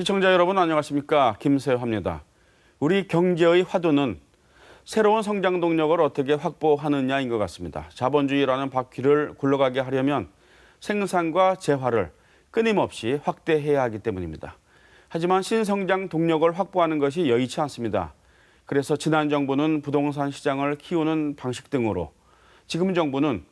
시청자 여러분 안녕하십니까? 김세화입니다. 우리 경제의 화두는 새로운 성장 동력을 어떻게 확보하느냐인 것 같습니다. 자본주의라는 바퀴를 굴러가게 하려면 생산과 재화를 끊임없이 확대해야 하기 때문입니다. 하지만 신성장 동력을 확보하는 것이 여의치 않습니다. 그래서 지난 정부는 부동산 시장을 키우는 방식 등으로, 지금 정부는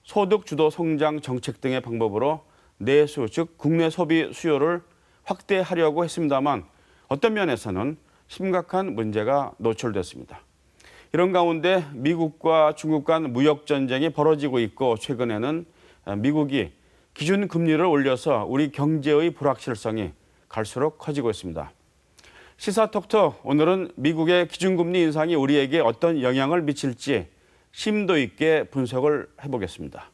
소득 주도 성장 정책 등의 방법으로 내수, 즉 국내 소비 수요를 확대하려고 했습니다만 어떤 면에서는 심각한 문제가 노출됐습니다. 이런 가운데 미국과 중국 간 무역 전쟁이 벌어지고 있고, 최근에는 미국이 기준 금리를 올려서 우리 경제의 불확실성이 갈수록 커지고 있습니다. 시사톡톡, 오늘은 미국의 기준금리 인상이 우리에게 어떤 영향을 미칠지 심도 있게 분석을 해보겠습니다.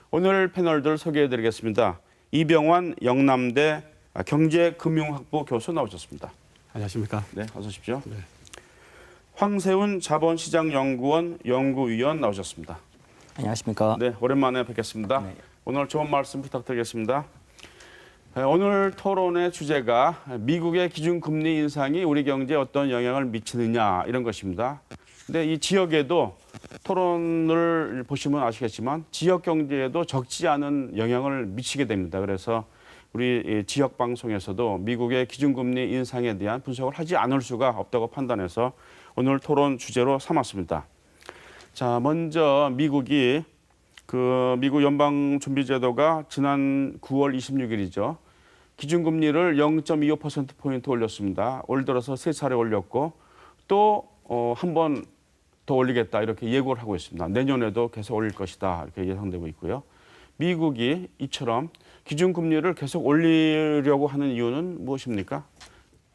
오늘 패널들 소개해드리겠습니다. 이병환 영남대 경제금융학부 교수 나오셨습니다. 안녕하십니까? 네, 어서 오십시오. 네. 황세훈 자본시장연구원 연구위원 나오셨습니다. 안녕하십니까? 네, 오랜만에 뵙겠습니다. 네. 오늘 좋은 말씀 부탁드리겠습니다. 오늘 토론의 주제가 미국의 기준금리 인상이 우리 경제에 어떤 영향을 미치느냐, 이런 것입니다. 근데 이 지역에도 토론을 보시면 아시겠지만 지역 경제에도 적지 않은 영향을 미치게 됩니다. 그래서 우리 지역 방송에서도 미국의 기준금리 인상에 대한 분석을 하지 않을 수가 없다고 판단해서 오늘 토론 주제로 삼았습니다. 자, 먼저 미국이 미국 연방준비제도가 지난 9월 26일이죠. 기준금리를 0.25%포인트 올렸습니다. 올 들어서 3차례 올렸고 또 한 번 더 올리겠다, 이렇게 예고를 하고 있습니다. 내년에도 계속 올릴 것이다, 이렇게 예상되고 있고요. 미국이 이처럼 기준금리를 계속 올리려고 하는 이유는 무엇입니까?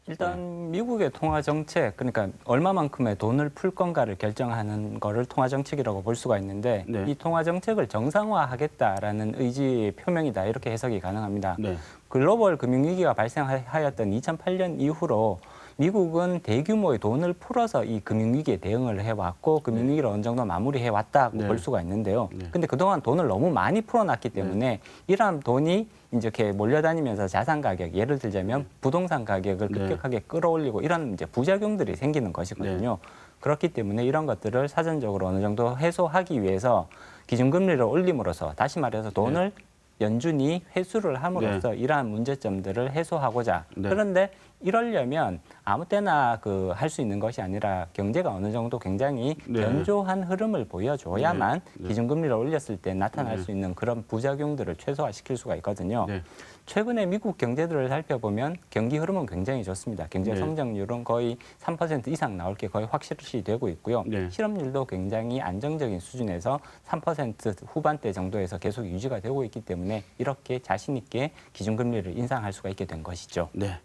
일단 미국의 통화 정책, 그러니까 얼마만큼의 돈을 풀 건가를 결정하는 거를 통화 정책이라고 볼 수가 있는데, 네. 이 통화 정책을 정상화하겠다라는 의지의 표명이다, 이렇게 해석이 가능합니다. 네. 글로벌 금융위기가 발생하였던 2008년 이후로 미국은 대규모의 돈을 풀어서 이 금융위기에 대응을 해왔고, 금융위기를 어느 정도 마무리해왔다고 네. 볼 수가 있는데요. 네. 근데 그동안 돈을 너무 많이 풀어놨기 때문에 이러한 돈이 이제 이렇게 몰려다니면서 자산 가격, 예를 들자면 부동산 가격을 네. 급격하게 끌어올리고 이런 이제 부작용들이 생기는 것이거든요. 그렇기 때문에 이런 것들을 사전적으로 어느 정도 해소하기 위해서 기준금리를 올림으로써, 다시 말해서 돈을 연준이 회수를 함으로써 이러한 문제점들을 해소하고자. 네. 그런데 이러려면 아무 때나 할 수 있는 것이 아니라 경제가 어느 정도 굉장히 네. 견조한 흐름을 보여줘야만 네. 기준금리를 올렸을 때 나타날 수 있는 그런 부작용들을 최소화시킬 수가 있거든요. 네. 최근에 미국 경제들을 살펴보면 경기 흐름은 굉장히 좋습니다. 경제 네. 성장률은 거의 3% 이상 나올 게 거의 확실시 되고 있고요. 네. 실업률도 굉장히 안정적인 수준에서 3% 후반대 정도에서 계속 유지가 되고 있기 때문에 이렇게 자신 있게 기준금리를 인상할 수가 있게 된 것이죠. 네.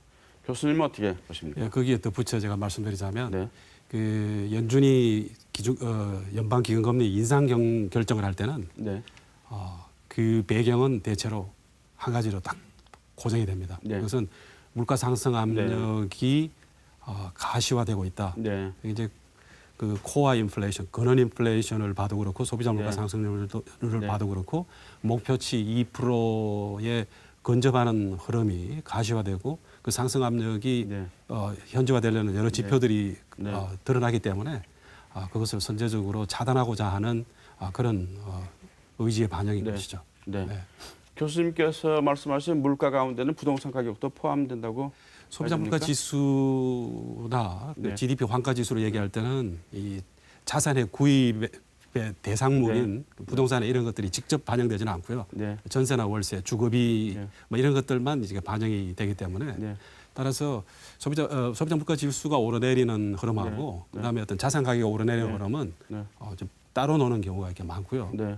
교수님은 어떻게 보십니까? 예, 거기에 덧붙여 제가 말씀드리자면 네. 연준이 연방기금금리 인상 결정을 할 때는 네. 그 배경은 대체로 한 가지로 딱 고정이 됩니다. 네. 그것은 물가 상승 압력이 가시화되고 있다. 네. 이제 그 코어 인플레이션, 근원 인플레이션을 봐도 그렇고 소비자 물가 네. 상승률을 네. 봐도 그렇고 목표치 2%에 근접하는 흐름이 가시화되고 그 상승 압력이 네. 현지화되려는 여러 지표들이 네. 드러나기 때문에 그것을 선제적으로 차단하고자 하는 그런 의지의 반영인 네. 것이죠. 네. 네. 교수님께서 말씀하신 물가 가운데는 부동산 가격도 포함된다고. 소비자 물가 지수나 네. GDP 환가 지수로 얘기할 때는 이 자산의 구입의 대상물인 부동산에 이런 것들이 직접 반영되지는 않고요. 네. 전세나 월세, 주거비 네. 뭐 이런 것들만 이제 반영이 되기 때문에 네. 따라서 소비자 물가 지수가 오르내리는 흐름하고 네. 그다음에 어떤 자산 가격이 오르내리는 네. 흐름은 네. 좀 따로 노는 경우가 이렇게 많고요. 네.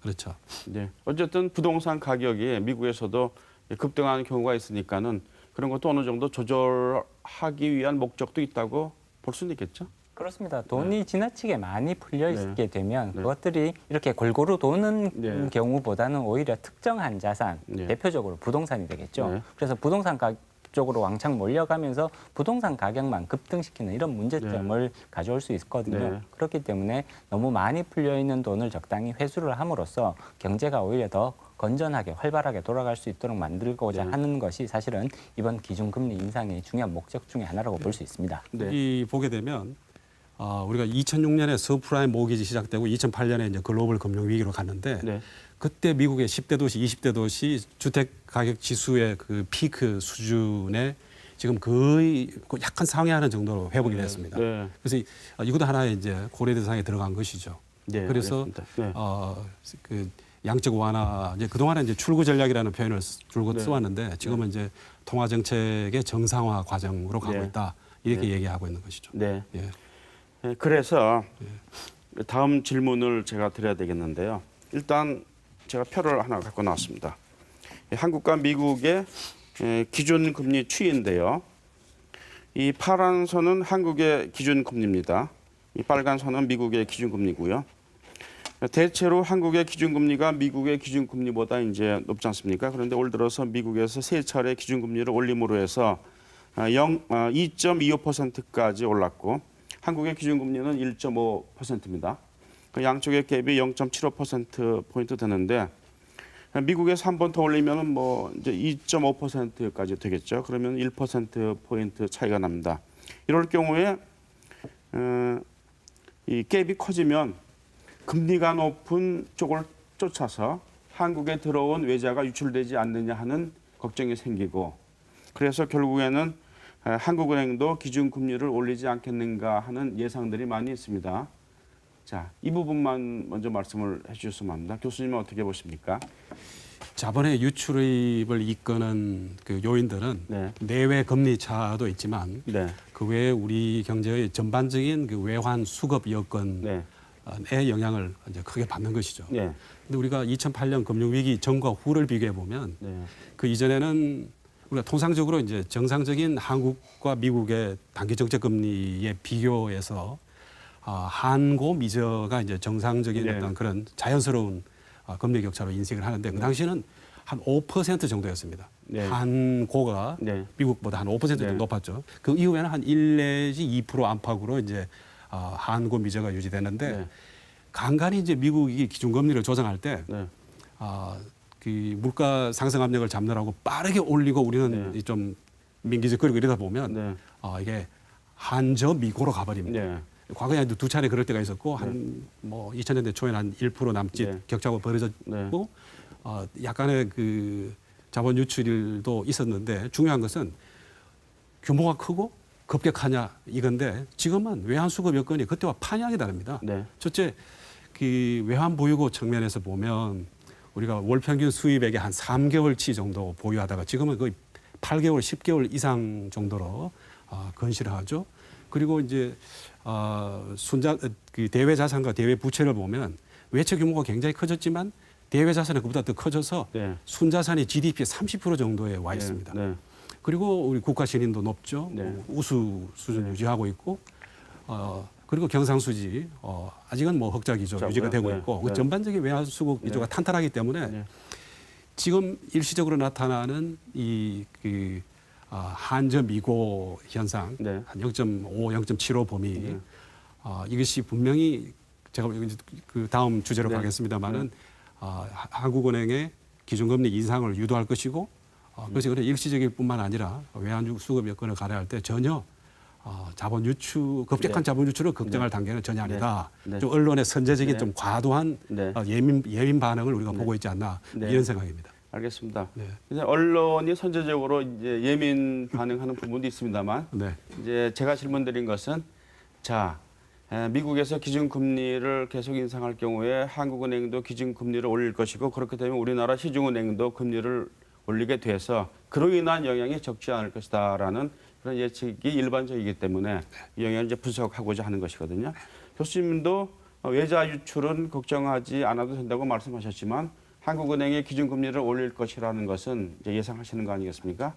그렇죠. 네. 어쨌든 부동산 가격이 미국에서도 급등하는 경우가 있으니까는 그런 것도 어느 정도 조절하기 위한 목적도 있다고 볼 수는 있겠죠. 그렇습니다. 돈이 지나치게 많이 풀려 네. 있게 되면 네. 그것들이 이렇게 골고루 도는 네. 경우보다는 오히려 특정한 자산, 네. 대표적으로 부동산이 되겠죠. 네. 그래서 부동산 쪽으로 왕창 몰려가면서 부동산 가격만 급등시키는 이런 문제점을 가져올 수 있거든요. 네. 그렇기 때문에 너무 많이 풀려 있는 돈을 적당히 회수를 함으로써 경제가 오히려 더 건전하게 활발하게 돌아갈 수 있도록 만들고자 네. 하는 것이 사실은 이번 기준금리 인상의 중요한 목적 중에 하나라고 볼 수 있습니다. 네. 이 보게 되면 우리가 2006년에 서프라임 모기지 시작되고 2008년에 이제 글로벌 금융 위기로 갔는데 네. 그때 미국의 10대 도시, 20대 도시 주택 가격 지수의 그 피크 수준에 지금 거의 약간 상회하는 정도로 회복이 됐습니다. 네. 그래서 이것도 하나의 이제 고려 대상에 들어간 것이죠. 네, 그래서 알겠습니다. 네. 그 양적 완화 이제 그동안에 이제 출구 전략이라는 표현을 줄곧 네. 써왔는데 지금은 이제 통화 정책의 정상화 과정으로 가고 네. 있다 이렇게 얘기하고 있는 것이죠. 네. 예. 네, 그래서 다음 질문을 제가 드려야 되겠는데요. 일단 제가 표를 하나 갖고 나왔습니다. 한국과 미국의 기준금리 추이인데요. 이 파란 선은 한국의 기준금리입니다. 이 빨간 선은 미국의 기준금리고요. 대체로 한국의 기준금리가 미국의 기준금리보다 이제 높지 않습니까? 그런데 올 들어서 미국에서 세 차례 기준금리를 올림으로 해서 2.25%까지 올랐고 한국의 기준금리는 1.5%입니다. 그 양쪽의 갭이 0.75%포인트 되는데 미국에서 한 번 더 올리면 뭐 이제 2.5%까지 되겠죠. 그러면 1%포인트 차이가 납니다. 이럴 경우에 이 갭이 커지면 금리가 높은 쪽을 쫓아서 한국에 들어온 외자가 유출되지 않느냐 하는 걱정이 생기고 그래서 결국에는 한국은행도 기준금리를 올리지 않겠는가 하는 예상들이 많이 있습니다. 자, 이 부분만 먼저 말씀을 해주셨으면 합니다. 교수님은 어떻게 보십니까? 자본의 유출입을 이끄는 그 요인들은 네. 내외 금리 차도 있지만 네. 그 외에 우리 경제의 전반적인 그 외환 수급 여건의 네. 영향을 이제 크게 받는 것이죠. 네. 근데 우리가 2008년 금융위기 전과 후를 비교해 보면 네. 그 이전에는 우리가 통상적으로 이제 정상적인 한국과 미국의 단기 정책 금리에 비교해서 한고 미저가 이제 정상적인 네. 어떤 그런 자연스러운 금리 격차로 인식을 하는데 그 당시에는 한 5% 정도였습니다. 네. 한고가 네. 미국보다 한 5% 정도 네. 높았죠. 그 이후에는 한 1 내지 2% 안팎으로 이제 한고 미저가 유지되는데 네. 간간히 이제 미국이 기준금리를 조정할 때 네. 그 물가 상승 압력을 잡느라고 빠르게 올리고 우리는 네. 좀 민기적거리고 이러다 보면 네. 이게 한저 미고로 가버립니다. 네. 과거에 두 차례 그럴 때가 있었고 한 뭐 2000년대 초에는 한 1% 남짓 네. 격차가 벌어졌고 네. 약간의 그 자본 유출도 있었는데 중요한 것은 규모가 크고 급격하냐 이건데 지금은 외환 수급 여건이 그때와 판양이 다릅니다. 네. 첫째 그 외환 보유고 측면에서 보면 우리가 월 평균 수입액의 한 3개월치 정도 보유하다가 지금은 거의 8개월, 10개월 이상 정도로 건실을 하죠. 그리고 이제 그 대외 자산과 대외 부채를 보면 외채 규모가 굉장히 커졌지만 대외 자산은 그보다 더 커져서 네. 순자산이 GDP의 30% 정도에 와 있습니다. 네. 그리고 우리 국가 신인도 높죠. 네. 우수 수준 유지하고 있고 그리고 경상수지 아직은 뭐 흑자기조 흑자고요. 유지가 되고 네. 있고 네. 전반적인 외환 수급 기조가 탄탄하기 때문에 네. 지금 일시적으로 나타나는 이 한저 미고 현상 네. 한 0.5, 0.75 범위 이것이 분명히 제가 그 다음 주제로 네. 가겠습니다만은 한국은행의 기준금리 인상을 유도할 것이고 그것이 그냥 일시적일 뿐만 아니라 외환 수급 여건을 가려할 때 전혀 자본 유출 급격한 네. 자본 유출을 걱정할 단계는 전혀 아니다. 네. 좀 언론의 선제적인 네. 좀 과도한 네. 예민 반응을 우리가 보고 있지 않나 네. 이런 생각입니다. 알겠습니다. 네. 이제 언론이 선제적으로 이제 예민 반응하는 부분도 있습니다만 네. 이제 제가 질문드린 것은 자 미국에서 기준금리를 계속 인상할 경우에 한국은행도 기준금리를 올릴 것이고 그렇게 되면 우리나라 시중은행도 금리를 올리게 돼서 그로 인한 영향이 적지 않을 것이다라는 그런 예측이 일반적이기 때문에 이 영향을 이제 분석하고자 하는 것이거든요. 교수님도 외자 유출은 걱정하지 않아도 된다고 말씀하셨지만 한국은행이 기준금리를 올릴 것이라는 것은 이제 예상하시는 거 아니겠습니까?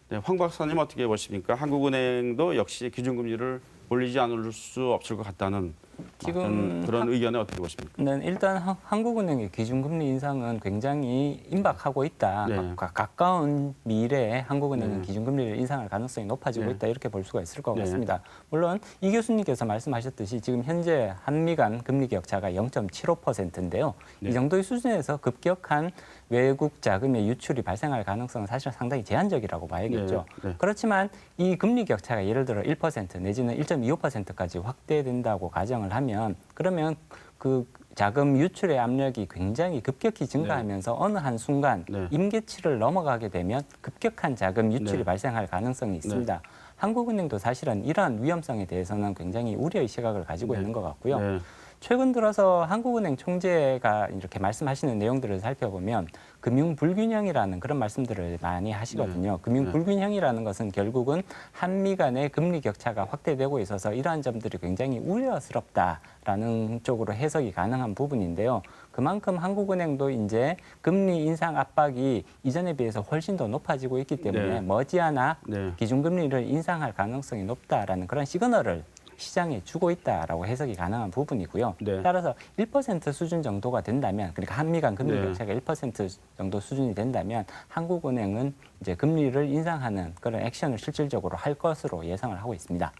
네, 황 박사님 어떻게 보십니까? 한국은행도 역시 기준금리를 올리지 않을 수 없을 것 같다는 지금 그런 의견에 어떻게 보십니까? 네, 일단 한국은행의 기준금리 인상은 굉장히 임박하고 있다. 네. 가까운 미래에 한국은행은 네. 기준금리를 인상할 가능성이 높아지고 네. 있다. 이렇게 볼 수가 있을 것 네. 같습니다. 물론 이 교수님께서 말씀하셨듯이 지금 현재 한미 간 금리 격차가 0.75%인데요. 네. 이 정도의 수준에서 급격한 외국 자금의 유출이 발생할 가능성은 사실 상당히 제한적이라고 봐야겠죠. 네. 네. 그렇지만 이 금리 격차가 예를 들어 1% 내지는 1.25%까지 확대된다고 가정을 하면 그러면 그 자금 유출의 압력이 굉장히 급격히 증가하면서 어느 한 순간 네. 임계치를 넘어가게 되면 급격한 자금 유출이 네. 발생할 가능성이 있습니다. 한국은행도 사실은 이러한 위험성에 대해서는 굉장히 우려의 시각을 가지고 있는 것 같고요. 네. 최근 들어서 한국은행 총재가 이렇게 말씀하시는 내용들을 살펴보면 금융 불균형이라는 그런 말씀들을 많이 하시거든요. 금융 불균형이라는 것은 결국은 한미 간의 금리 격차가 확대되고 있어서 이러한 점들이 굉장히 우려스럽다라는 쪽으로 해석이 가능한 부분인데요. 그만큼 한국은행도 이제 금리 인상 압박이 이전에 비해서 훨씬 더 높아지고 있기 때문에 네. 머지않아 네. 기준금리를 인상할 가능성이 높다라는 그런 시그널을 시장에 주고 있다라고 해석이 가능한 부분이고요. 네. 따라서 1% 수준 정도가 된다면, 그러니까 한미 간 금리 네. 격차가 1% 정도 수준이 된다면 한국은행은 이제 금리를 인상하는 그런 액션을 실질적으로 할 것으로 예상을 하고 있습니다.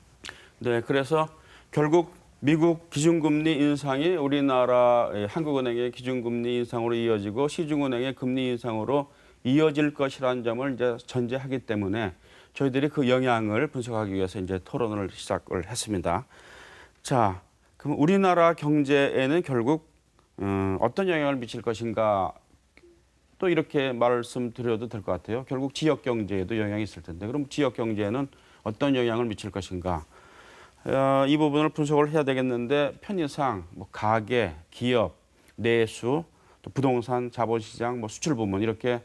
네, 그래서 결국 미국 기준금리 인상이 우리나라 한국은행의 기준금리 인상으로 이어지고 시중은행의 금리 인상으로 이어질 것이라는 점을 이제 전제하기 때문에 저희들이 그 영향을 분석하기 위해서 이제 토론을 시작을 했습니다. 자, 그럼 우리나라 경제에는 결국 어떤 영향을 미칠 것인가 또 이렇게 말씀드려도 될 것 같아요. 결국 지역 경제에도 영향이 있을 텐데 그럼 지역 경제에는 어떤 영향을 미칠 것인가? 이 부분을 분석을 해야 되겠는데 편의상 뭐 가계, 기업, 내수, 또 부동산, 자본시장, 뭐 수출 부문 이렇게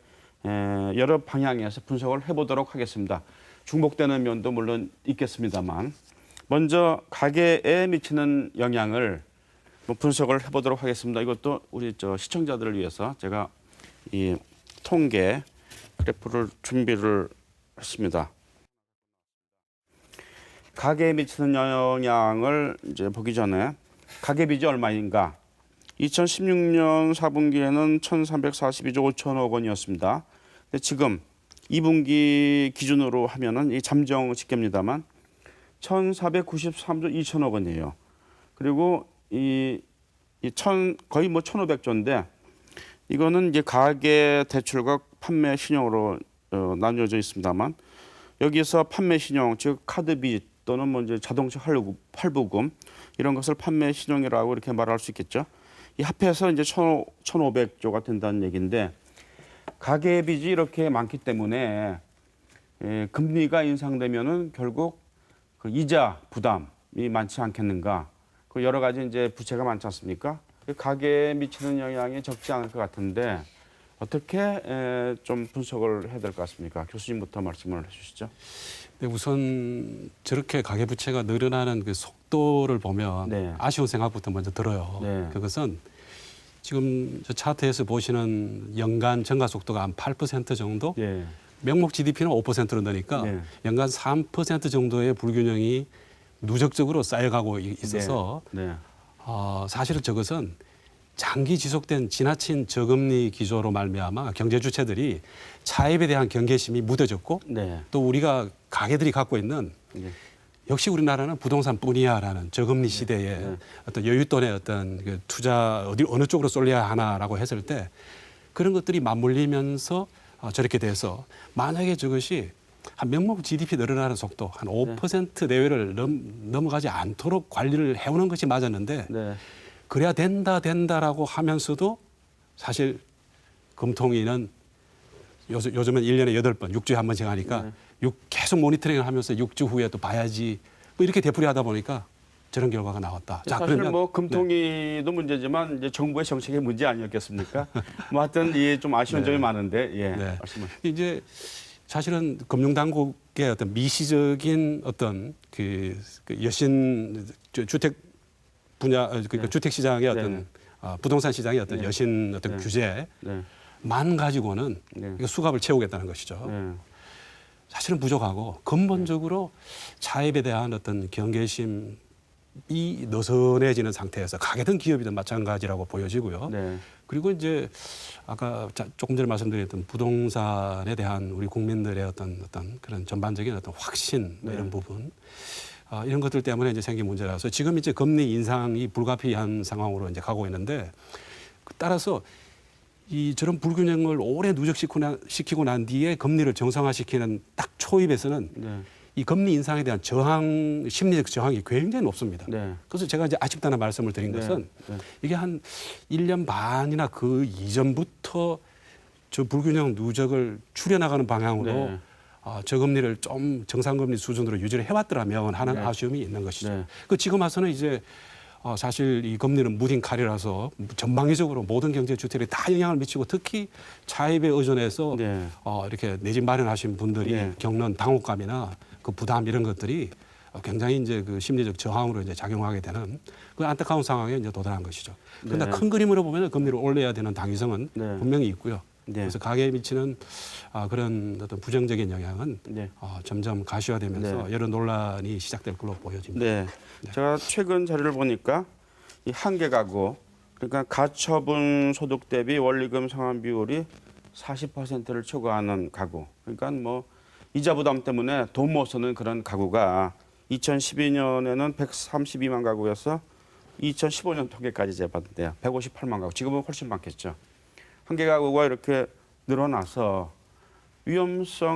여러 방향에서 분석을 해보도록 하겠습니다. 중복되는 면도 물론 있겠습니다만 먼저 가계에 미치는 영향을 분석을 해보도록 하겠습니다. 이것도 우리 시청자들을 위해서 제가 이 통계 그래프를 준비를 했습니다. 가계에 미치는 영향을 이제 보기 전에 가계빚이 얼마인가? 2016년 4분기에는 1,342조 5천억 원이었습니다. 근데 지금 2분기 기준으로 하면은 이 잠정 집계입니다만 1,493조 2천억 원이에요. 그리고 거의 뭐 1,500조인데 이거는 이제 가계 대출과 판매 신용으로 나뉘어져 있습니다만 여기서 판매 신용 즉 카드빚 또는 뭐 이제 자동차 할부금 이런 것을 판매 신용이라고 이렇게 말할 수 있겠죠. 이 합해서 이제 1,500조가 된다는 얘기인데 가계 빚이 이렇게 많기 때문에 금리가 인상되면은 결국 그 이자 부담이 많지 않겠는가? 그 여러 가지 이제 부채가 많지 않습니까? 그 가계에 미치는 영향이 적지 않을 것 같은데 어떻게 좀 분석을 해야 될 것 같습니까? 교수님부터 말씀을 해주시죠. 네, 우선 저렇게 가계부채가 늘어나는 그 속도를 보면 네. 아쉬운 생각부터 먼저 들어요. 네. 그것은 지금 저 차트에서 보시는 연간 증가 속도가 한 8% 정도, 네. 명목 GDP는 5%로 느니까 네. 연간 3% 정도의 불균형이 누적적으로 쌓여가고 있어서 네. 사실은 저것은 장기 지속된 지나친 저금리 기조로 말미암아 경제 주체들이 차입에 대한 경계심이 무뎌졌고 네. 또 우리가 가게들이 갖고 있는 네. 역시 우리나라는 부동산뿐이야라는 저금리 시대에 네. 어떤 여윳돈의 어떤 그 투자 어느 쪽으로 쏠려야 하나라고 했을 때 그런 것들이 맞물리면서 저렇게 돼서 만약에 저것이 한 명목 GDP 늘어나는 속도 한 5% 내외를 넘어가지 않도록 관리를 해오는 것이 맞았는데 네. 그래야 된다라고 하면서도 사실 금통위는 요즘은 1년에 8번, 6주에 한 번씩 하니까 계속 모니터링을 하면서 6주 후에 또 봐야지 뭐 이렇게 되풀이하다 보니까 저런 결과가 나왔다. 자, 사실 그러면 뭐 금통위도 문제지만 이제 정부의 정책의 문제 아니었겠습니까? 뭐 하여튼 이게 좀 아쉬운 점이 많은데 예. 네. 말씀을. 이제 사실은 금융당국의 어떤 미시적인 어떤 그 여신 주택 분야 그러니까 주택 시장의 어떤 부동산 시장의 어떤 여신 어떤 규제만 네. 가지고는 네. 이거 수갑을 채우겠다는 것이죠. 네. 사실은 부족하고 근본적으로 차입에 대한 어떤 경계심이 느슨해지는 상태에서 가게든 기업이든 마찬가지라고 보여지고요. 네. 그리고 이제 아까 조금 전에 말씀드렸던 부동산에 대한 우리 국민들의 어떤 그런 전반적인 어떤 확신 뭐 이런 부분 이런 것들 때문에 이제 생긴 문제라서 지금 이제 금리 인상이 불가피한 상황으로 이제 가고 있는데 따라서 저런 불균형을 오래 누적시키고 난 뒤에 금리를 정상화시키는 딱 초입에서는 네. 이 금리 인상에 대한 심리적 저항이 굉장히 높습니다. 네. 그래서 제가 이제 아쉽다는 말씀을 드린 네. 것은 네. 이게 한 1년 반이나 그 이전부터 저 불균형 누적을 줄여나가는 방향으로 네. 저금리를 좀 정상금리 수준으로 유지를 해왔더라면 하는 네. 아쉬움이 있는 것이죠. 네. 그 지금 와서는 이제 사실 이 금리는 무딘 칼이라서 전방위적으로 모든 경제 주택에 다 영향을 미치고 특히 차입에 의존해서 네. 이렇게 내 집 마련하신 분들이 네. 겪는 당혹감이나 그 부담 이런 것들이 굉장히 이제 그 심리적 저항으로 이제 작용하게 되는 그 안타까운 상황에 이제 도달한 것이죠. 그런데 네. 큰 그림으로 보면 금리를 올려야 되는 당위성은 네. 분명히 있고요. 네. 그래서 가계에 미치는 그런 어떤 부정적인 영향은 네. 점점 가시화되면서 네. 여러 논란이 시작될 걸로 보여집니다. 네. 제가 최근 자료를 보니까 이 한계 가구 그러니까 가처분 소득 대비 원리금 상환 비율이 40%를 초과하는 가구. 그러니까 뭐 이자 부담 때문에 돈 못 쓰는 그런 가구가 2012년에는 132만 가구여서 2015년 통계까지 제가 봤는데요. 158만 가구. 지금은 훨씬 많겠죠. 한계 가구가 이렇게 늘어나서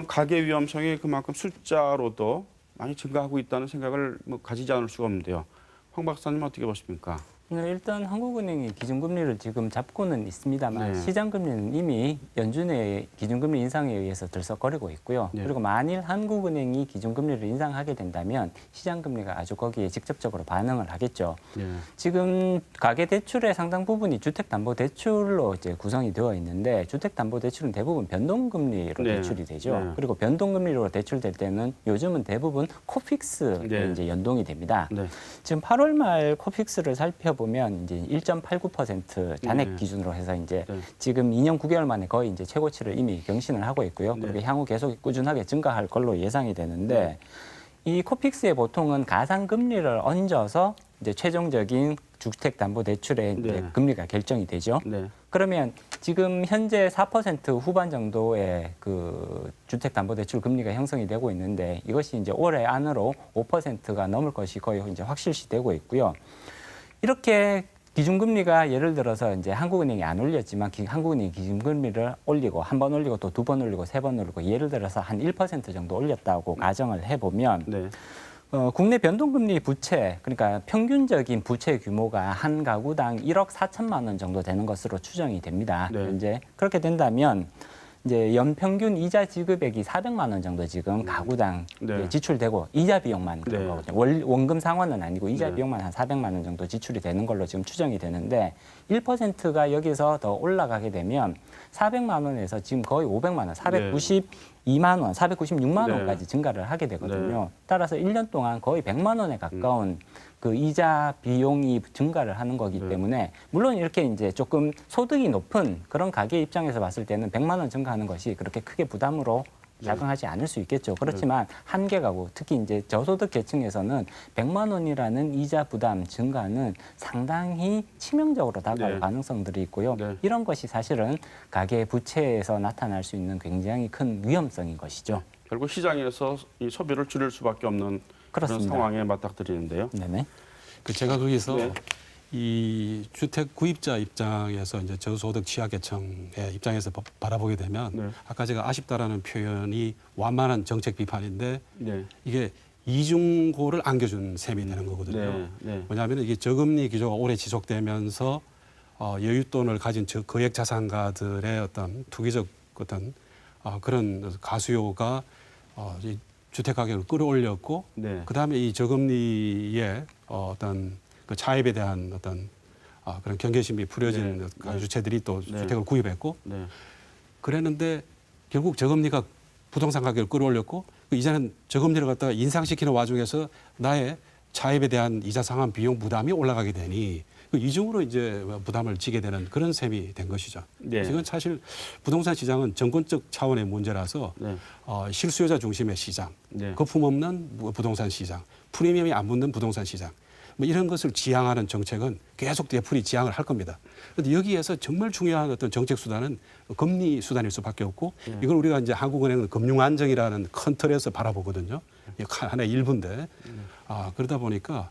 가계 위험성이 그만큼 숫자로도 많이 증가하고 있다는 생각을 가지지 않을 수가 없는데요. 황 박사님 어떻게 보십니까? 일단 한국은행이 기준금리를 지금 잡고는 있습니다만 네. 시장금리는 이미 연준의 기준금리 인상에 의해서 들썩거리고 있고요. 네. 그리고 만일 한국은행이 기준금리를 인상하게 된다면 시장금리가 아주 거기에 직접적으로 반응을 하겠죠. 네. 지금 가계대출의 상당 부분이 주택담보대출로 이제 구성이 되어 있는데 주택담보대출은 대부분 변동금리로 네. 대출이 되죠. 네. 그리고 변동금리로 대출될 때는 요즘은 대부분 코픽스에 네. 이제 연동이 됩니다. 네. 지금 8월 말 코픽스를 살펴보면 이제 1.89% 잔액 네. 기준으로 해서 이제 네. 지금 2년 9개월 만에 거의 이제 최고치를 이미 경신을 하고 있고요. 네. 그리고 향후 계속 꾸준하게 증가할 걸로 예상이 되는데 이 코픽스의 보통은 가상 금리를 얹어서 이제 최종적인 주택담보대출의 이제 네. 금리가 결정이 되죠. 네. 그러면 지금 현재 4% 후반 정도의 그 주택담보대출 금리가 형성이 되고 있는데 이것이 이제 올해 안으로 5%가 넘을 것이 거의 이제 확실시되고 있고요. 이렇게 기준금리가 예를 들어서 이제 한국은행이 안 올렸지만 한국은행이 기준금리를 올리고 한 번 올리고 또 두 번 올리고 세 번 올리고 예를 들어서 한 1% 정도 올렸다고 가정을 해보면 네. 국내 변동금리 부채, 그러니까 평균적인 부채 규모가 한 가구당 1억 4천만 원 정도 되는 것으로 추정이 됩니다. 네. 현재 그렇게 된다면 이제 연평균 이자 지급액이 400만 원 정도 지금 가구당 네. 지출되고 이자 비용만 그런 네. 거거든요. 원금 상환은 아니고 이자 네. 비용만 한 400만 원 정도 지출이 되는 걸로 지금 추정이 되는데 1%가 여기서 더 올라가게 되면 400만 원에서 지금 거의 500만 원, 492만 원, 496만 네. 원까지 증가를 하게 되거든요. 네. 따라서 1년 동안 거의 100만 원에 가까운 그 이자 비용이 증가를 하는 거기 네. 때문에 물론 이렇게 이제 조금 소득이 높은 그런 가게 입장에서 봤을 때는 100만 원 증가하는 것이 그렇게 크게 부담으로 작용하지 않을 수 있겠죠. 그렇지만 한계 가구, 특히 이제 저소득 계층에서는 100만 원이라는 이자 부담 증가는 상당히 치명적으로 다가올 네. 가능성들이 있고요. 네. 이런 것이 사실은 가계 부채에서 나타날 수 있는 굉장히 큰 위험성인 것이죠. 결국 시장에서 이 소비를 줄일 수밖에 없는 그런 그렇습니다. 상황에 맞닥뜨리는데요. 네네. 제가 거기서 네. 이 주택 구입자 입장에서 이제 저소득 취약계층의 입장에서 바라보게 되면 네. 아까 제가 아쉽다라는 표현이 완만한 정책 비판인데 네. 이게 이중고를 안겨준 셈이 되는 거거든요. 네. 네. 뭐냐면 이게 저금리 기조가 오래 지속되면서 여윳돈을 가진 거액 자산가들의 어떤 투기적 어떤 그런 가수요가 이 주택 가격을 끌어올렸고 네. 그다음에 이 저금리의 어떤 그 차입에 대한 어떤 그런 경계심이 풀어진 네. 가주주체들이 또 네. 주택을 구입했고 네. 그랬는데 결국 저금리가 부동산 가격을 끌어올렸고 이제는 저금리를 갖다가 인상시키는 와중에서 나의 차입에 대한 이자 상환 비용 부담이 올라가게 되니 그 이중으로 이제 부담을 지게 되는 그런 셈이 된 것이죠. 네. 이건 사실 부동산 시장은 정권적 차원의 문제라서 네. 실수요자 중심의 시장, 네. 거품 없는 부동산 시장, 프리미엄이 안 붙는 부동산 시장, 뭐 이런 것을 지향하는 정책은 계속 되풀이 지향을 할 겁니다. 그런데 여기에서 정말 중요한 어떤 정책 수단은 금리 수단일 수밖에 없고 이걸 우리가 이제 한국은행은 금융 안정이라는 큰 틀에서 바라보거든요. 이게 하나의 일부인데 그러다 보니까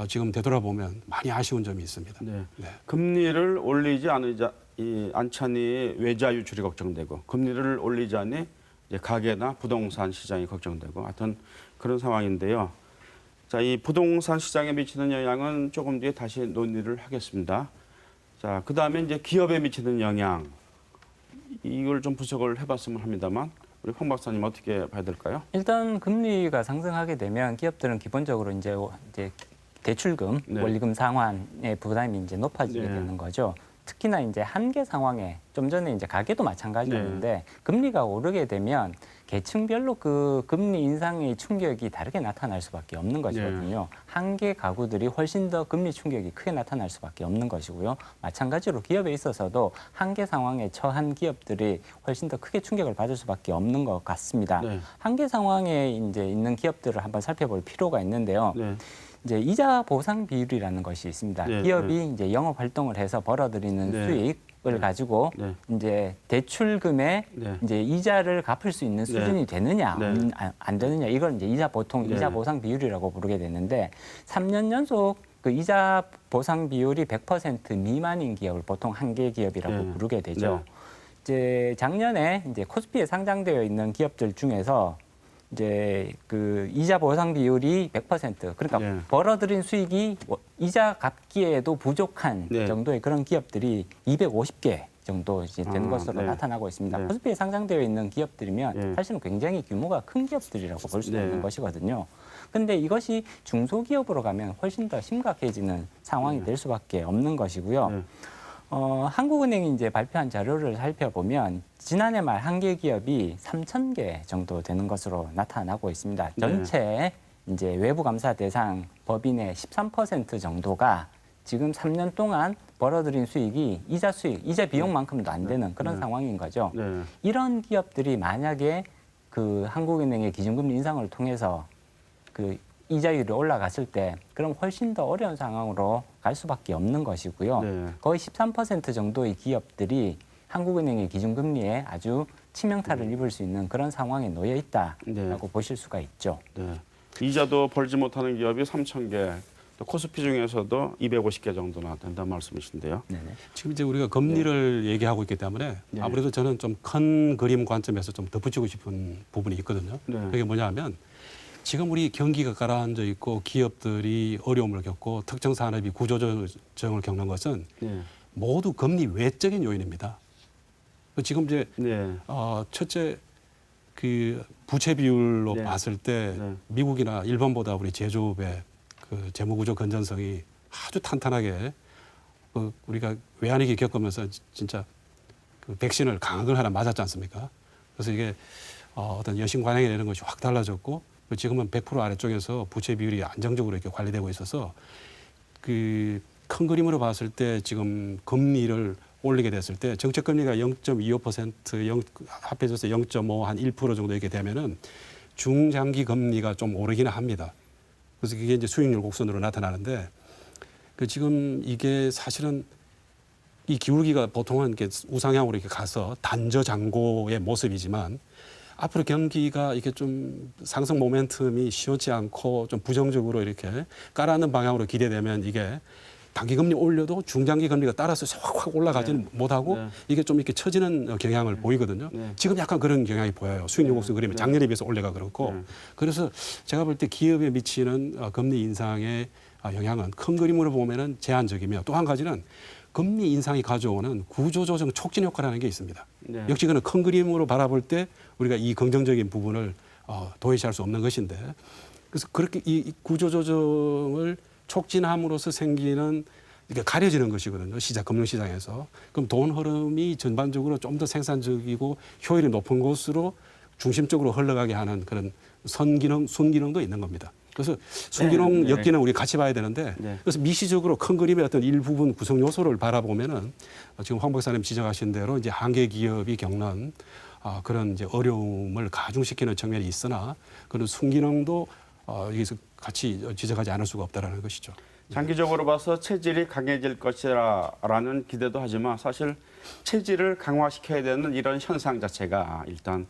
지금 되돌아보면 많이 아쉬운 점이 있습니다. 네. 네. 금리를 올리지 않자니 외자 유출이 걱정되고 금리를 올리자니 이제 가계나 부동산 시장이 걱정되고 하여튼 그런 상황인데요. 자, 이 부동산 시장에 미치는 영향은 조금 뒤에 다시 논의를 하겠습니다. 자, 그다음에 이제 기업에 미치는 영향 이걸 좀 분석을 해봤으면 합니다만 우리 황 박사님 어떻게 봐야 될까요? 일단 금리가 상승하게 되면 기업들은 기본적으로 이제 대출금, 네. 원리금 상환의 부담이 이제 높아지게 네. 되는 거죠. 특히나 이제 한계 상황에 좀 전에 이제 가계도 마찬가지였는데 네. 금리가 오르게 되면 계층별로 그 금리 인상의 충격이 다르게 나타날 수밖에 없는 것이거든요. 한계 가구들이 훨씬 더 금리 충격이 크게 나타날 수밖에 없는 것이고요. 마찬가지로 기업에 있어서도 한계 상황에 처한 기업들이 훨씬 더 크게 충격을 받을 수밖에 없는 것 같습니다. 네. 한계 상황에 이제 있는 기업들을 한번 살펴볼 필요가 있는데요. 네. 이제 이자 보상 비율이라는 것이 있습니다. 네, 기업이 이제 영업 활동을 해서 벌어들이는 네. 수익을 네. 가지고 네. 이제 대출금에 네. 이제 이자를 갚을 수 있는 수준이 되느냐 네. 안 되느냐 이걸 이제 이자 네. 보상 비율이라고 부르게 되는데 3년 연속 그 이자 보상 비율이 100% 미만인 기업을 보통 한계 기업이라고 네. 부르게 되죠. 네. 이제 작년에 이제 코스피에 상장되어 있는 기업들 중에서 이제 그 이자 보상 비율이 100% 그러니까 네. 벌어들인 수익이 이자 갚기에도 부족한 네. 정도의 그런 기업들이 250개 정도 이제 된 아, 것으로 네. 나타나고 있습니다. 네. 코스피에 상장되어 있는 기업들이면 네. 사실은 굉장히 규모가 큰 기업들이라고 볼 수 네. 있는 것이거든요. 근데 이것이 중소기업으로 가면 훨씬 더 심각해지는 상황이 될 수밖에 없는 것이고요. 네. 한국은행이 이제 발표한 자료를 살펴보면 지난해 말 한계 기업이 3,000개 정도 되는 것으로 나타나고 있습니다. 네. 전체 이제 외부 감사 대상 법인의 13% 정도가 지금 3년 동안 벌어들인 수익이 이자 비용만큼도 안 되는 그런 네. 상황인 거죠. 네. 이런 기업들이 만약에 그 한국은행의 기준금리 인상을 통해서 그 이자율이 올라갔을 때 그럼 훨씬 더 어려운 상황으로 갈 수밖에 없는 것이고요. 네. 거의 13% 정도의 기업들이 한국은행의 기준금리에 아주 치명타를 입을 수 있는 그런 상황에 놓여 있다라고 네. 보실 수가 있죠. 네. 이자도 벌지 못하는 기업이 3,000개, 또 코스피 중에서도 250개 정도나 된다는 말씀이신데요. 네네. 지금 이제 우리가 금리를 얘기하고 있기 때문에 네. 아무래도 저는 좀 큰 그림 관점에서 좀 덧붙이고 싶은 부분이 있거든요. 네. 그게 뭐냐면 지금 우리 경기가 가라앉아 있고 기업들이 어려움을 겪고 특정 산업이 구조조정을 겪는 것은 네. 모두 금리 외적인 요인입니다. 지금 이제 네. 첫째 그 부채 비율로 네. 봤을 때 네. 미국이나 일본보다 우리 제조업의 그 재무구조 건전성이 아주 탄탄하게 우리가 외환위기 겪으면서 진짜 그 백신을 강한 걸 하나 맞았지 않습니까? 그래서 이게 어떤 여신 관행이 되는 것이 확 달라졌고 지금은 100% 아래쪽에서 부채 비율이 안정적으로 이렇게 관리되고 있어서 그 큰 그림으로 봤을 때 지금 금리를 올리게 됐을 때 정책 금리가 0.25% 합해져서 0.5 한 1% 정도 이렇게 되면은 중장기 금리가 좀 오르기는 합니다. 그래서 그게 이제 수익률 곡선으로 나타나는데 그 지금 이게 사실은 이 기울기가 보통은 이렇게 우상향으로 이렇게 가서 단저장고의 모습이지만 앞으로 경기가 이렇게 좀 상승 모멘텀이 시원치 않고 좀 부정적으로 이렇게 깔아앉는 방향으로 기대되면 이게 단기 금리 올려도 중장기 금리가 따라서 확 올라가지는 못하고 네. 이게 좀 이렇게 처지는 경향을 보이거든요. 네. 지금 약간 그런 경향이 보여요. 수익률 곡선 그림은 작년에 비해서 올해가 그렇고 네. 그래서 제가 볼 때 기업에 미치는 금리 인상의 영향은 큰 그림으로 보면은 제한적이며 또 한 가지는 금리 인상이 가져오는 구조조정 촉진 효과라는 게 있습니다. 네. 역시 그는 큰 그림으로 바라볼 때 우리가 이 긍정적인 부분을 도외시할 수 없는 것인데 그래서 그렇게 이 구조조정을 촉진함으로써 생기는 이게 가려지는 것이거든요. 금융시장에서. 그럼 돈 흐름이 전반적으로 좀 더 생산적이고 효율이 높은 곳으로 중심적으로 흘러가게 하는 그런 선기능, 순기능도 있는 겁니다. 그래서 순기능, 네. 역기능 우리 같이 봐야 되는데 네. 그래서 미시적으로 큰 그림의 어떤 일부분 구성 요소를 바라보면은 지금 황 박사님 지적하신 대로 이제 한계 기업이 겪는 그런 이제 어려움을 가중시키는 측면이 있으나 그런 순기능도 여기서 같이 지적하지 않을 수가 없다라는 것이죠. 장기적으로 봐서 체질이 강해질 것이라는 기대도 하지만 사실 체질을 강화시켜야 되는 이런 현상 자체가 일단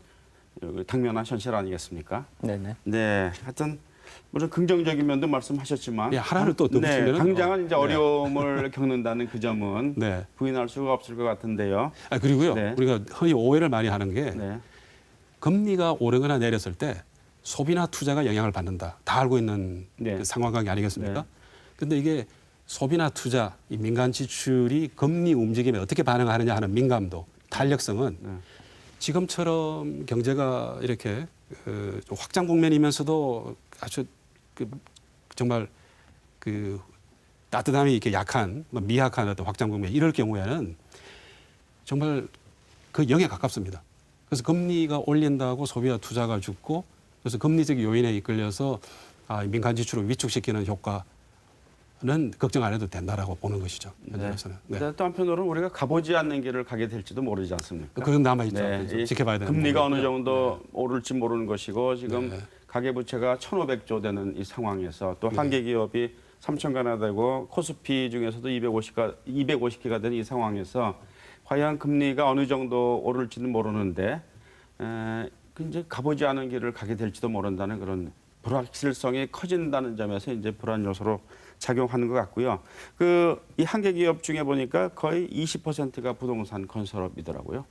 당면한 현실 아니겠습니까? 네네. 네, 하여튼 물론 긍정적인 면도 말씀하셨지만 예, 하나를 또 덧붙이면은 당장은 이제 네. 어려움을 겪는다는 그 점은 네. 부인할 수가 없을 것 같은데요. 그리고요. 네. 우리가 흔히 오해를 많이 하는 게 네, 금리가 오르거나 내렸을 때 소비나 투자가 영향을 받는다. 다 알고 있는 네. 그 상황관계 아니겠습니까? 네. 근데 이게 소비나 투자, 이 민간 지출이 금리 움직임에 어떻게 반응하느냐 하는 민감도, 탄력성은 네. 지금처럼 경제가 이렇게 좀 확장 국면이면서도 아주 정말 따뜻함이 이렇게 약한, 미약한 어떤 확장 국면 이럴 경우에는 정말 그 0에 가깝습니다. 그래서 금리가 올린다고 소비와 투자가 죽고 그래서 금리적 요인에 이끌려서 민간 지출을 위축시키는 효과는 걱정 안 해도 된다라고 보는 것이죠. 현재로서는. 네. 또 한편으로는 우리가 가보지 않는 길을 가게 될지도 모르지 않습니까? 그건 남아있죠. 네, 좀 이 지켜봐야 되는 금리가 부분이고요. 어느 정도 오를지 모르는 것이고 지금 네. 가계부채가 1,500조 되는 이 상황에서 또 한계 기업이 3,000가나 되고 코스피 중에서도 250개가 되는 이 상황에서 과연 금리가 어느 정도 오를지는 모르는데 이제 가보지 않은 길을 가게 될지도 모른다는 그런 불확실성이 커진다는 점에서 이제 불안 요소로 작용하는 것 같고요. 이 한계 기업 중에 보니까 거의 20%가 부동산 건설업이더라고요.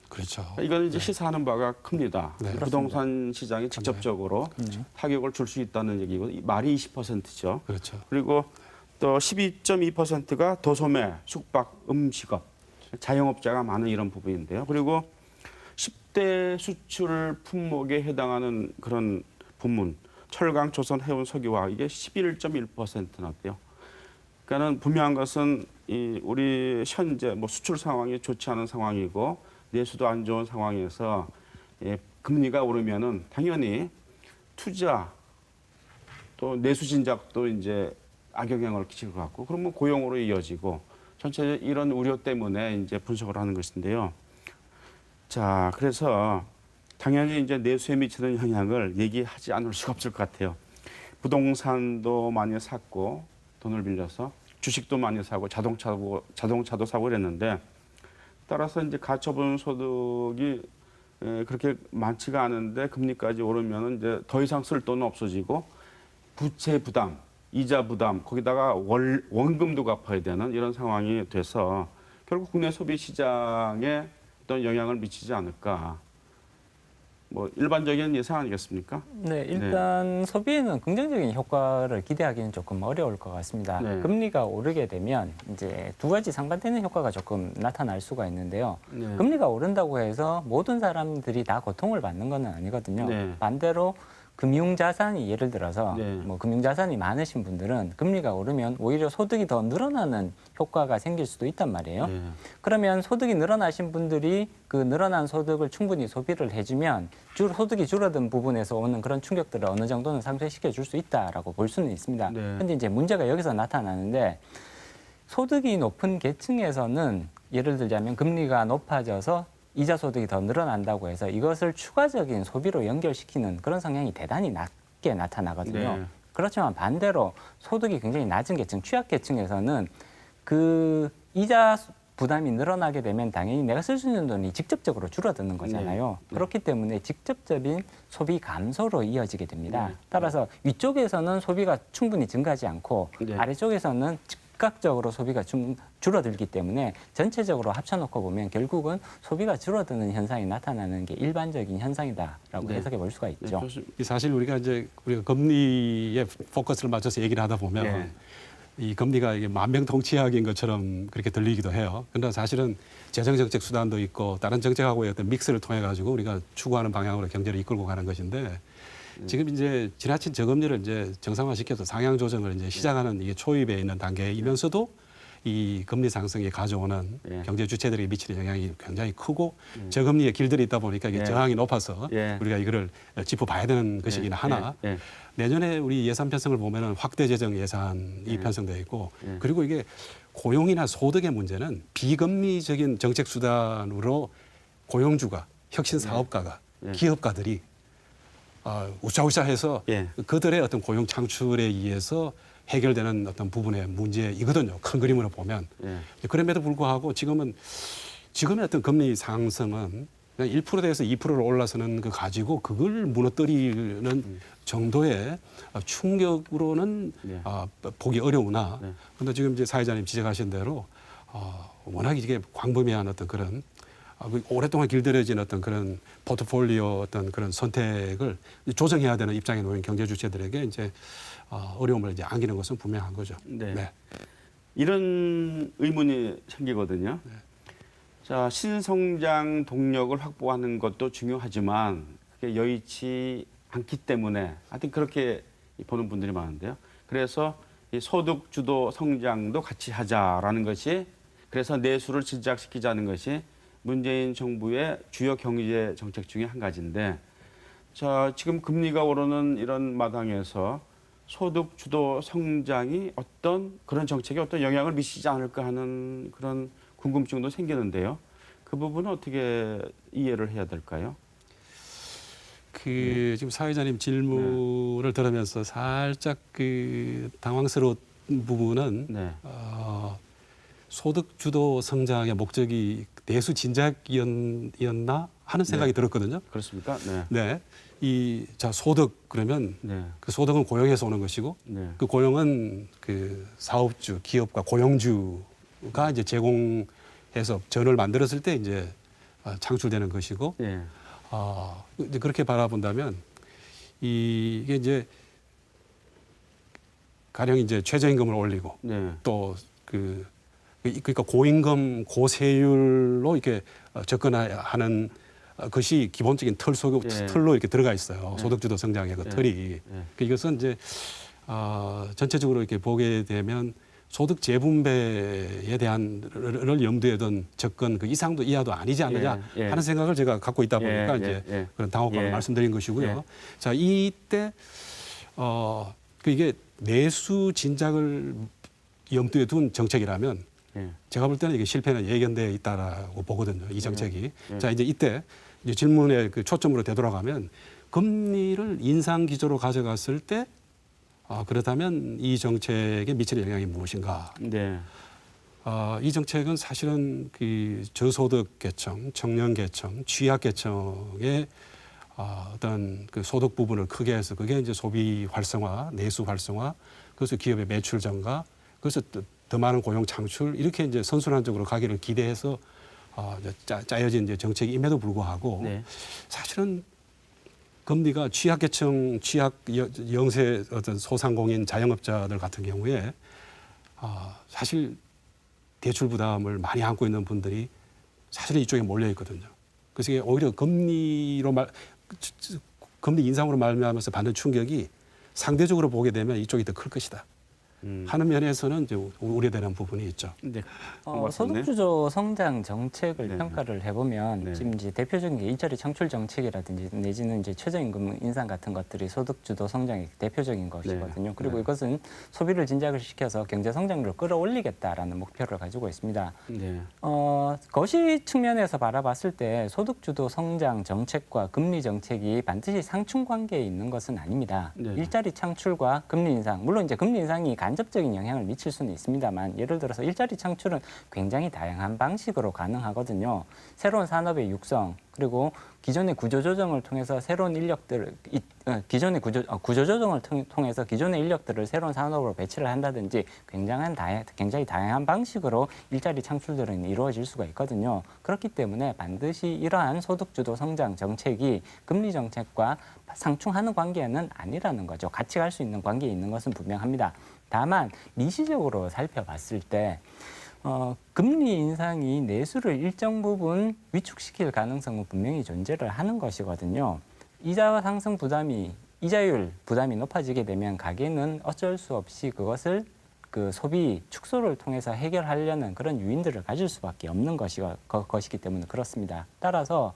그렇죠. 이건 이제 시사하는 바가 큽니다. 네. 부동산 시장이 직접적으로 타격을 줄 수 있다는 얘기고 말이 20%죠. 그렇죠. 그리고 또 12.2%가 도소매, 숙박, 음식업, 자영업자가 많은 이런 부분인데요. 그리고 10대 수출 품목에 해당하는 그런 부문, 철강, 조선, 해운, 석유화 이게 11.1%나돼요. 그러니까는 분명한 것은 우리 현재 수출 상황이 좋지 않은 상황이고 내수도 안 좋은 상황에서 금리가 오르면은 당연히 투자 또 내수 진작도 이제 악영향을 끼칠 것 같고 그러면 고용으로 이어지고 전체 이런 우려 때문에 이제 분석을 하는 것인데요. 자, 그래서 당연히 이제 내수에 미치는 영향을 얘기하지 않을 수가 없을 것 같아요. 부동산도 많이 샀고 돈을 빌려서 주식도 많이 사고 자동차도 사고 그랬는데 따라서 이제 가처분 소득이 그렇게 많지가 않은데 금리까지 오르면 이제 더 이상 쓸 돈은 없어지고 부채 부담, 이자 부담, 거기다가 원금도 갚아야 되는 이런 상황이 돼서 결국 국내 소비 시장에 어떤 영향을 미치지 않을까. 일반적인 예상 아니겠습니까? 네, 일단 소비에는 긍정적인 효과를 기대하기는 조금 어려울 것 같습니다. 네. 금리가 오르게 되면 이제 두 가지 상반되는 효과가 조금 나타날 수가 있는데요. 네. 금리가 오른다고 해서 모든 사람들이 다 고통을 받는 건 아니거든요. 네. 반대로 금융자산이 예를 들어서 네. 금융자산이 많으신 분들은 금리가 오르면 오히려 소득이 더 늘어나는 효과가 생길 수도 있단 말이에요. 네. 그러면 소득이 늘어나신 분들이 그 늘어난 소득을 충분히 소비를 해주면 소득이 줄어든 부분에서 오는 그런 충격들을 어느 정도는 상쇄시켜 줄 수 있다라고 볼 수는 있습니다. 네. 그런데 이제 문제가 여기서 나타나는데 소득이 높은 계층에서는 예를 들자면 금리가 높아져서 이자 소득이 더 늘어난다고 해서 이것을 추가적인 소비로 연결시키는 그런 성향이 대단히 낮게 나타나거든요. 네. 그렇지만 반대로 소득이 굉장히 낮은 계층, 취약계층에서는 그 이자 부담이 늘어나게 되면 당연히 내가 쓸 수 있는 돈이 직접적으로 줄어드는 거잖아요. 네. 그렇기 때문에 직접적인 소비 감소로 이어지게 됩니다. 네. 따라서 위쪽에서는 소비가 충분히 증가하지 않고 네. 아래쪽에서는 즉각적으로 소비가 줄어들기 때문에 전체적으로 합쳐놓고 보면 결국은 소비가 줄어드는 현상이 나타나는 게 일반적인 현상이다라고 네. 해석해 볼 수가 있죠. 사실 우리가 금리에 포커스를 맞춰서 얘기를 하다 보면 네. 이 금리가 이게 만병통치약인 것처럼 그렇게 들리기도 해요. 그러나 사실은 재정정책 수단도 있고 다른 정책하고의 어떤 믹스를 통해 가지고 우리가 추구하는 방향으로 경제를 이끌고 가는 것인데 지금 이제 지나친 저금리를 이제 정상화시켜서 상향 조정을 이제 시작하는 이게 초입에 있는 단계이면서도 이 금리 상승이 가져오는 예. 경제 주체들에게 미치는 영향이 굉장히 크고 저금리의 길들이 있다 보니까 이게 예. 저항이 높아서 예. 우리가 이거를 짚어봐야 되는 것이긴 하나 예. 예. 내년에 우리 예산 편성을 보면은 확대 재정 예산이 예. 편성되어 있고 예. 그리고 이게 고용이나 소득의 문제는 비금리적인 정책 수단으로 고용주가 혁신 사업가가 예. 기업가들이 우샤우샤해서 예. 그들의 어떤 고용 창출에 의해서 해결되는 어떤 부분의 문제이거든요. 큰 그림으로 보면. 예. 그럼에도 불구하고 지금의 어떤 금리 상승은 그냥 1%대에서 2%로 올라서는 그 가지고 그걸 무너뜨리는 정도의 충격으로는 예. 보기 어려우나 네. 그런데 지금 이제 사회자님 지적하신 대로 워낙 이게 광범위한 어떤 그런 오랫동안 길들여진 어떤 그런 포트폴리오 어떤 그런 선택을 조정해야 되는 입장에 놓인 경제 주체들에게 이제 어려움을 이제 안기는 것은 분명한 거죠. 네. 이런 의문이 생기거든요. 자, 신성장 동력을 확보하는 것도 중요하지만 그게 여의치 않기 때문에 하여튼 그렇게 보는 분들이 많은데요. 그래서 이 소득 주도 성장도 같이 하자라는 것이 그래서 내수를 진작시키자는 것이 문재인 정부의 주요 경제 정책 중에 한 가지인데 자, 지금 금리가 오르는 이런 마당에서 소득 주도 성장이 어떤 그런 정책에 어떤 영향을 미치지 않을까 하는 그런 궁금증도 생기는데요. 그 부분은 어떻게 이해를 해야 될까요? 지금 사회자님 질문을 들으면서 살짝 당황스러운 부분은 네. 소득 주도 성장의 목적이 내수 진작이었나 하는 생각이 들었거든요. 그렇습니까? 네. 네. 소득 그러면 네. 그 소득은 고용에서 오는 것이고 네. 그 고용은 그 사업주, 기업과 고용주가 이제 제공해서 전을 만들었을 때 이제 창출되는 것이고 네. 이제 그렇게 바라본다면 이게 이제 가령 이제 최저임금을 올리고 네. 또 그러니까 고임금 고세율로 이렇게 접근하는 것이 기본적인 틀로 이렇게 들어가 있어요. 소득주도 성장의 그 틀이. 그러니까 이것은 이제 전체적으로 이렇게 보게 되면 소득 재분배에 대한을 염두에 둔 접근 그 이상도 이하도 아니지 않느냐 하는 생각을 제가 갖고 있다 보니까 이제 그런 당혹감을 말씀드린 것이고요. 자, 이때 이게 내수 진작을 염두에 둔 정책이라면 제가 볼 때는 이게 실패는 예견되어 있다라고 보거든요. 이 정책이. 자, 이제 이때 이제 질문의 그 초점으로 되돌아가면 금리를 인상 기조로 가져갔을 때 그렇다면 이 정책에 미치는 영향이 무엇인가? 네. 이 정책은 사실은 그 저소득 계층, 청년 계층, 취약 계층의 어떤 그 소득 부분을 크게 해서 그게 이제 소비 활성화, 내수 활성화, 그래서 기업의 매출 증가, 그래서 더 많은 고용 창출 이렇게 이제 선순환적으로 가기를 기대해서 짜여진 이제 정책임에도 불구하고 사실은 금리가 취약계층, 영세 어떤 소상공인 자영업자들 같은 경우에 사실 대출 부담을 많이 안고 있는 분들이 사실 이쪽에 몰려 있거든요. 그래서 이게 오히려 금리 인상으로 말미암아서 받는 충격이 상대적으로 보게 되면 이쪽이 더 클 것이다. 하는 면에서는 이제 우려되는 부분이 있죠. 네. 소득주도 성장 정책을 네. 평가를 해보면 네. 지금 이제 대표적인 게 일자리 창출 정책이라든지 내지는 이제 최저임금 인상 같은 것들이 소득주도 성장의 대표적인 것이거든요. 그리고 이것은 소비를 진작을 시켜서 경제 성장률을 끌어올리겠다라는 목표를 가지고 있습니다. 네. 거시 측면에서 바라봤을 때 소득주도 성장 정책과 금리 정책이 반드시 상충 관계에 있는 것은 아닙니다. 네. 일자리 창출과 금리 인상, 물론 이제 금리 인상이 간접적인 영향을 미칠 수는 있습니다만 예를 들어서 일자리 창출은 굉장히 다양한 방식으로 가능하거든요. 새로운 산업의 육성 그리고 기존의 구조조정을 통해서 새로운 인력들을 기존의 구조조정을 통해서 기존의 인력들을 새로운 산업으로 배치를 한다든지 굉장히 다양한 방식으로 일자리 창출들은 이루어질 수가 있거든요. 그렇기 때문에 반드시 이러한 소득주도 성장 정책이 금리 정책과 상충하는 관계는 아니라는 거죠. 같이 갈 수 있는 관계에 있는 것은 분명합니다. 다만 미시적으로 살펴봤을 때 금리 인상이 내수를 일정 부분 위축시킬 가능성은 분명히 존재를 하는 것이거든요. 이자와 이자율 부담이 높아지게 되면 가계는 어쩔 수 없이 그 소비 축소를 통해서 해결하려는 그런 요인들을 가질 수밖에 없는 것이기 때문에 그렇습니다. 따라서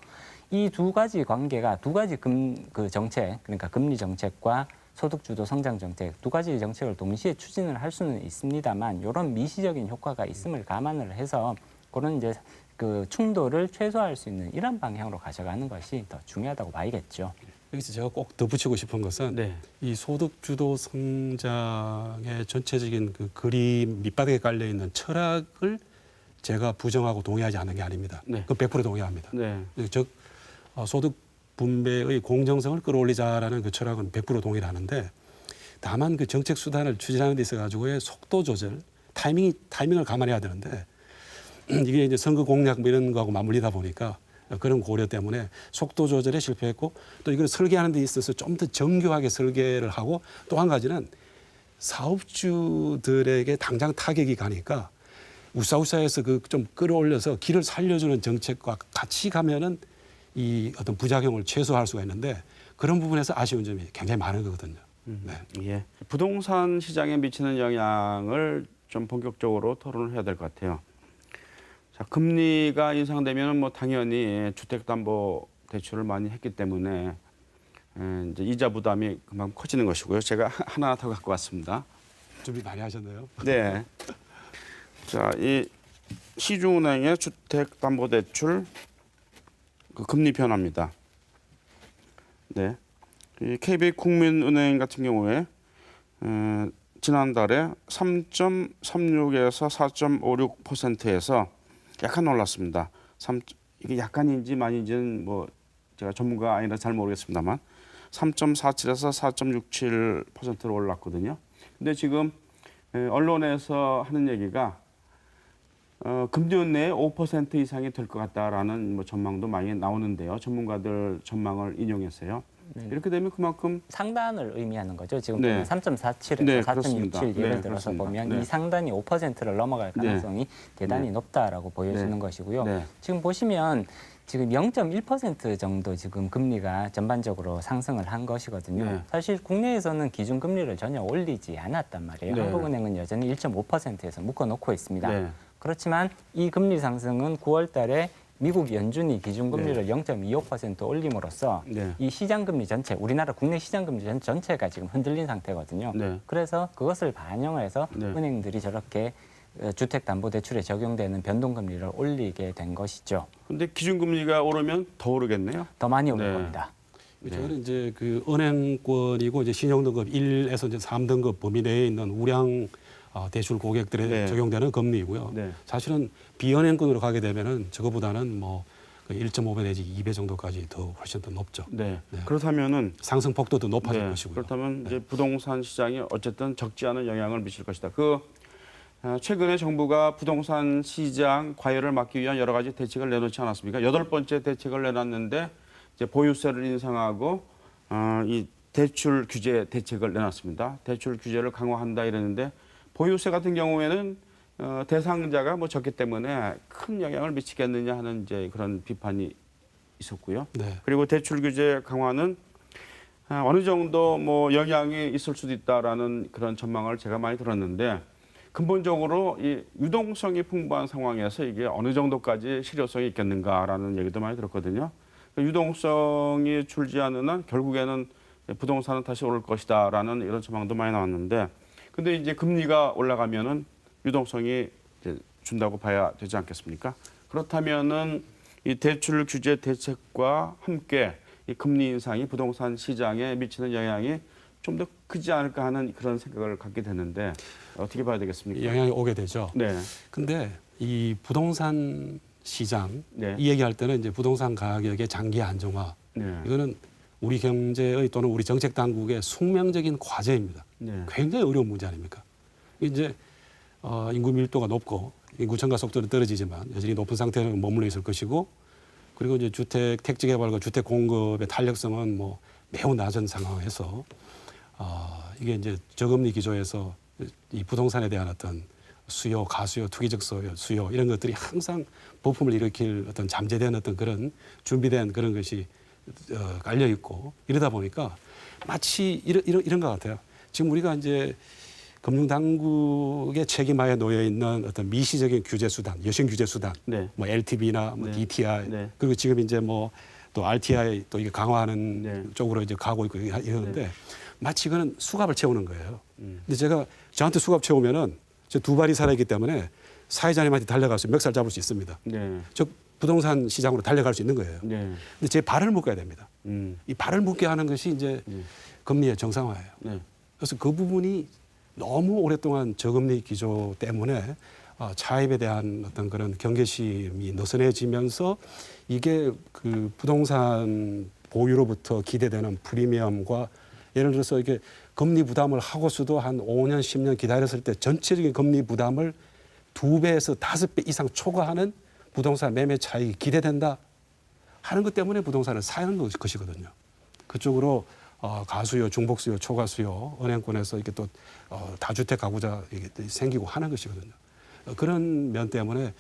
이 두 가지 관계가 두 가지 그 정책, 그러니까 금리 정책과 소득주도 성장 정책 두 가지 정책을 동시에 추진을 할 수는 있습니다만 이런 미시적인 효과가 있음을 감안을 해서 그런 이제 그 충돌을 최소화할 수 있는 이런 방향으로 가져가는 것이 더 중요하다고 봐야겠죠. 여기서 제가 꼭 덧붙이고 싶은 것은 네. 이 소득주도 성장의 전체적인 그 그림 밑바닥에 깔려 있는 철학을 제가 부정하고 동의하지 않는 게 아닙니다. 네. 그 100% 동의합니다. 네. 즉 소득 분배의 공정성을 끌어올리자라는 그 철학은 100% 동의를 하는데 다만 그 정책 수단을 추진하는 데 있어 가지고의 속도 조절, 타이밍을 감안해야 되는데 이게 이제 선거 공약 뭐 이런 거하고 맞물리다 보니까 그런 고려 때문에 속도 조절에 실패했고 또 이걸 설계하는 데 있어서 좀 더 정교하게 설계를 하고 또 한 가지는 사업주들에게 당장 타격이 가니까 우사우사해서 그 좀 끌어올려서 길을 살려주는 정책과 같이 가면은 이 어떤 부작용을 최소화할 수가 있는데 그런 부분에서 아쉬운 점이 굉장히 많은 거거든요. 네. 예. 부동산 시장에 미치는 영향을 좀 본격적으로 토론을 해야 될 것 같아요. 자, 금리가 인상되면 뭐 당연히 주택담보대출을 많이 했기 때문에 이제 이자 부담이 그만큼 커지는 것이고요. 제가 하나 더 갖고 왔습니다. 준비 많이 하셨나요? 네. 자, 이 시중은행의 주택담보대출 그 금리 변화입니다. 네. 이 KB국민은행 같은 경우에 지난달에 3.36에서 4.56%에서 약간 올랐습니다. 이게 약간인지 많이인지는 뭐 제가 전문가 아니라 잘 모르겠습니다만 3.47에서 4.67%로 올랐거든요. 근데 지금 언론에서 하는 얘기가 금년 내에 5% 이상이 될 것 같다라는 뭐 전망도 많이 나오는데요. 전문가들 전망을 인용해서요. 이렇게 되면 그만큼 상단을 의미하는 거죠. 지금 네. 보면 3.47에서 네, 4.67 그렇습니다. 예를 네, 들어서 그렇습니다. 보면 네. 이 상단이 5%를 넘어갈 가능성이 대단히 네. 높다라고 보여지는 네. 것이고요. 네. 지금 보시면 지금 0.1% 정도 지금 금리가 전반적으로 상승을 한 것이거든요. 네. 사실 국내에서는 기준금리를 전혀 올리지 않았단 말이에요. 네. 한국은행은 여전히 1.5%에서 묶어놓고 있습니다. 네. 그렇지만 이 금리 상승은 9월 달에 미국 연준이 기준금리를 네. 0.25% 올림으로써 네. 이 시장금리 전체, 우리나라 국내 시장금리 전체가 지금 흔들린 상태거든요. 네. 그래서 그것을 반영을 해서 네. 은행들이 저렇게 주택담보대출에 적용되는 변동금리를 올리게 된 것이죠. 근데 기준금리가 오르면 더 오르겠네요. 더 많이 오를 네. 겁니다. 저는 이제 그 은행권이고 이제 신용등급 1에서 이제 3등급 범위 내에 있는 우량 대출 고객들에 네. 적용되는 금리이고요. 네. 사실은 비은행권으로 가게 되면은 저거보다는 뭐 1.5배 내지 2배 정도까지 더 훨씬 더 높죠. 네. 네. 그렇다면은 상승 폭도도 높아질 네. 것이고요. 그렇다면 이제 부동산 시장이 어쨌든 적지 않은 영향을 미칠 것이다. 최근에 정부가 부동산 시장 과열을 막기 위한 여러 가지 대책을 내놓지 않았습니까? 8번째 대책을 내놨는데 이제 보유세를 인상하고 이 대출 규제 대책을 내놨습니다. 대출 규제를 강화한다 이랬는데 보유세 같은 경우에는 대상자가 뭐 적기 때문에 큰 영향을 미치겠느냐 하는 이제 그런 비판이 있었고요. 네. 그리고 대출 규제 강화는 어느 정도 뭐 영향이 있을 수도 있다라는 그런 전망을 제가 많이 들었는데 근본적으로 이 유동성이 풍부한 상황에서 이게 어느 정도까지 실효성이 있겠는가라는 얘기도 많이 들었거든요. 유동성이 줄지 않는 한 결국에는 부동산은 다시 오를 것이다라는 이런 전망도 많이 나왔는데 근데 이제 금리가 올라가면은 유동성이 이제 준다고 봐야 되지 않겠습니까? 그렇다면은 이 대출 규제 대책과 함께 이 금리 인상이 부동산 시장에 미치는 영향이 좀 더 크지 않을까 하는 그런 생각을 갖게 되는데 어떻게 봐야 되겠습니까? 영향이 오게 되죠. 네. 근데 이 부동산 시장 네. 이 얘기할 때는 이제 부동산 가격의 장기 안정화 네. 이거는 우리 경제의 또는 우리 정책 당국의 숙명적인 과제입니다. 네. 굉장히 어려운 문제 아닙니까? 이제 인구 밀도가 높고 인구 증가 속도는 떨어지지만 여전히 높은 상태는 머물러 있을 것이고 그리고 이제 주택 택지 개발과 주택 공급의 탄력성은 뭐 매우 낮은 상황에서 이게 이제 저금리 기조에서 이 부동산에 대한 어떤 수요, 가수요, 투기적 수요 이런 것들이 항상 부품을 일으킬 어떤 잠재된 어떤 그런 준비된 그런 것이 깔려 있고 이러다 보니까 마치 이런 것 같아요. 지금 우리가 이제 금융당국의 책임하에 놓여 있는 어떤 미시적인 규제 수단, 여신 규제 수단, 네. 뭐 LTV나 뭐 네. DTI, 네. 그리고 지금 이제 뭐 또 RTI 또 이게 강화하는 네. 쪽으로 이제 가고 있고 이러는데 마치 이거는 수갑을 채우는 거예요. 음. 근데 제가 저한테 수갑 채우면은 저 두 발이 살아있기 때문에 사회자님한테 달려가서 멱살 잡을 수 있습니다. 네. 즉 부동산 시장으로 달려갈 수 있는 거예요. 네. 근데 제 발을 묶어야 됩니다. 이 발을 묶게 하는 것이 이제 금리의 정상화예요. 네. 그래서 그 부분이 너무 오랫동안 저금리 기조 때문에 차입에 대한 어떤 그런 경계심이 느슨해지면서 이게 그 부동산 보유로부터 기대되는 프리미엄과 예를 들어서 이게 금리 부담을 하고서도 한 5년, 10년 기다렸을 때 전체적인 금리 부담을 2배에서 5배 이상 초과하는 부동산 매매 차익이 기대된다 하는 것 때문에 부동산을 사는 것이거든요. 그쪽으로 가수요, 중복수요, 초과수요, 은행권에서 이렇게 또 다주택 가구자 이게 생기고 하는 것이거든요. 그런 면 때문에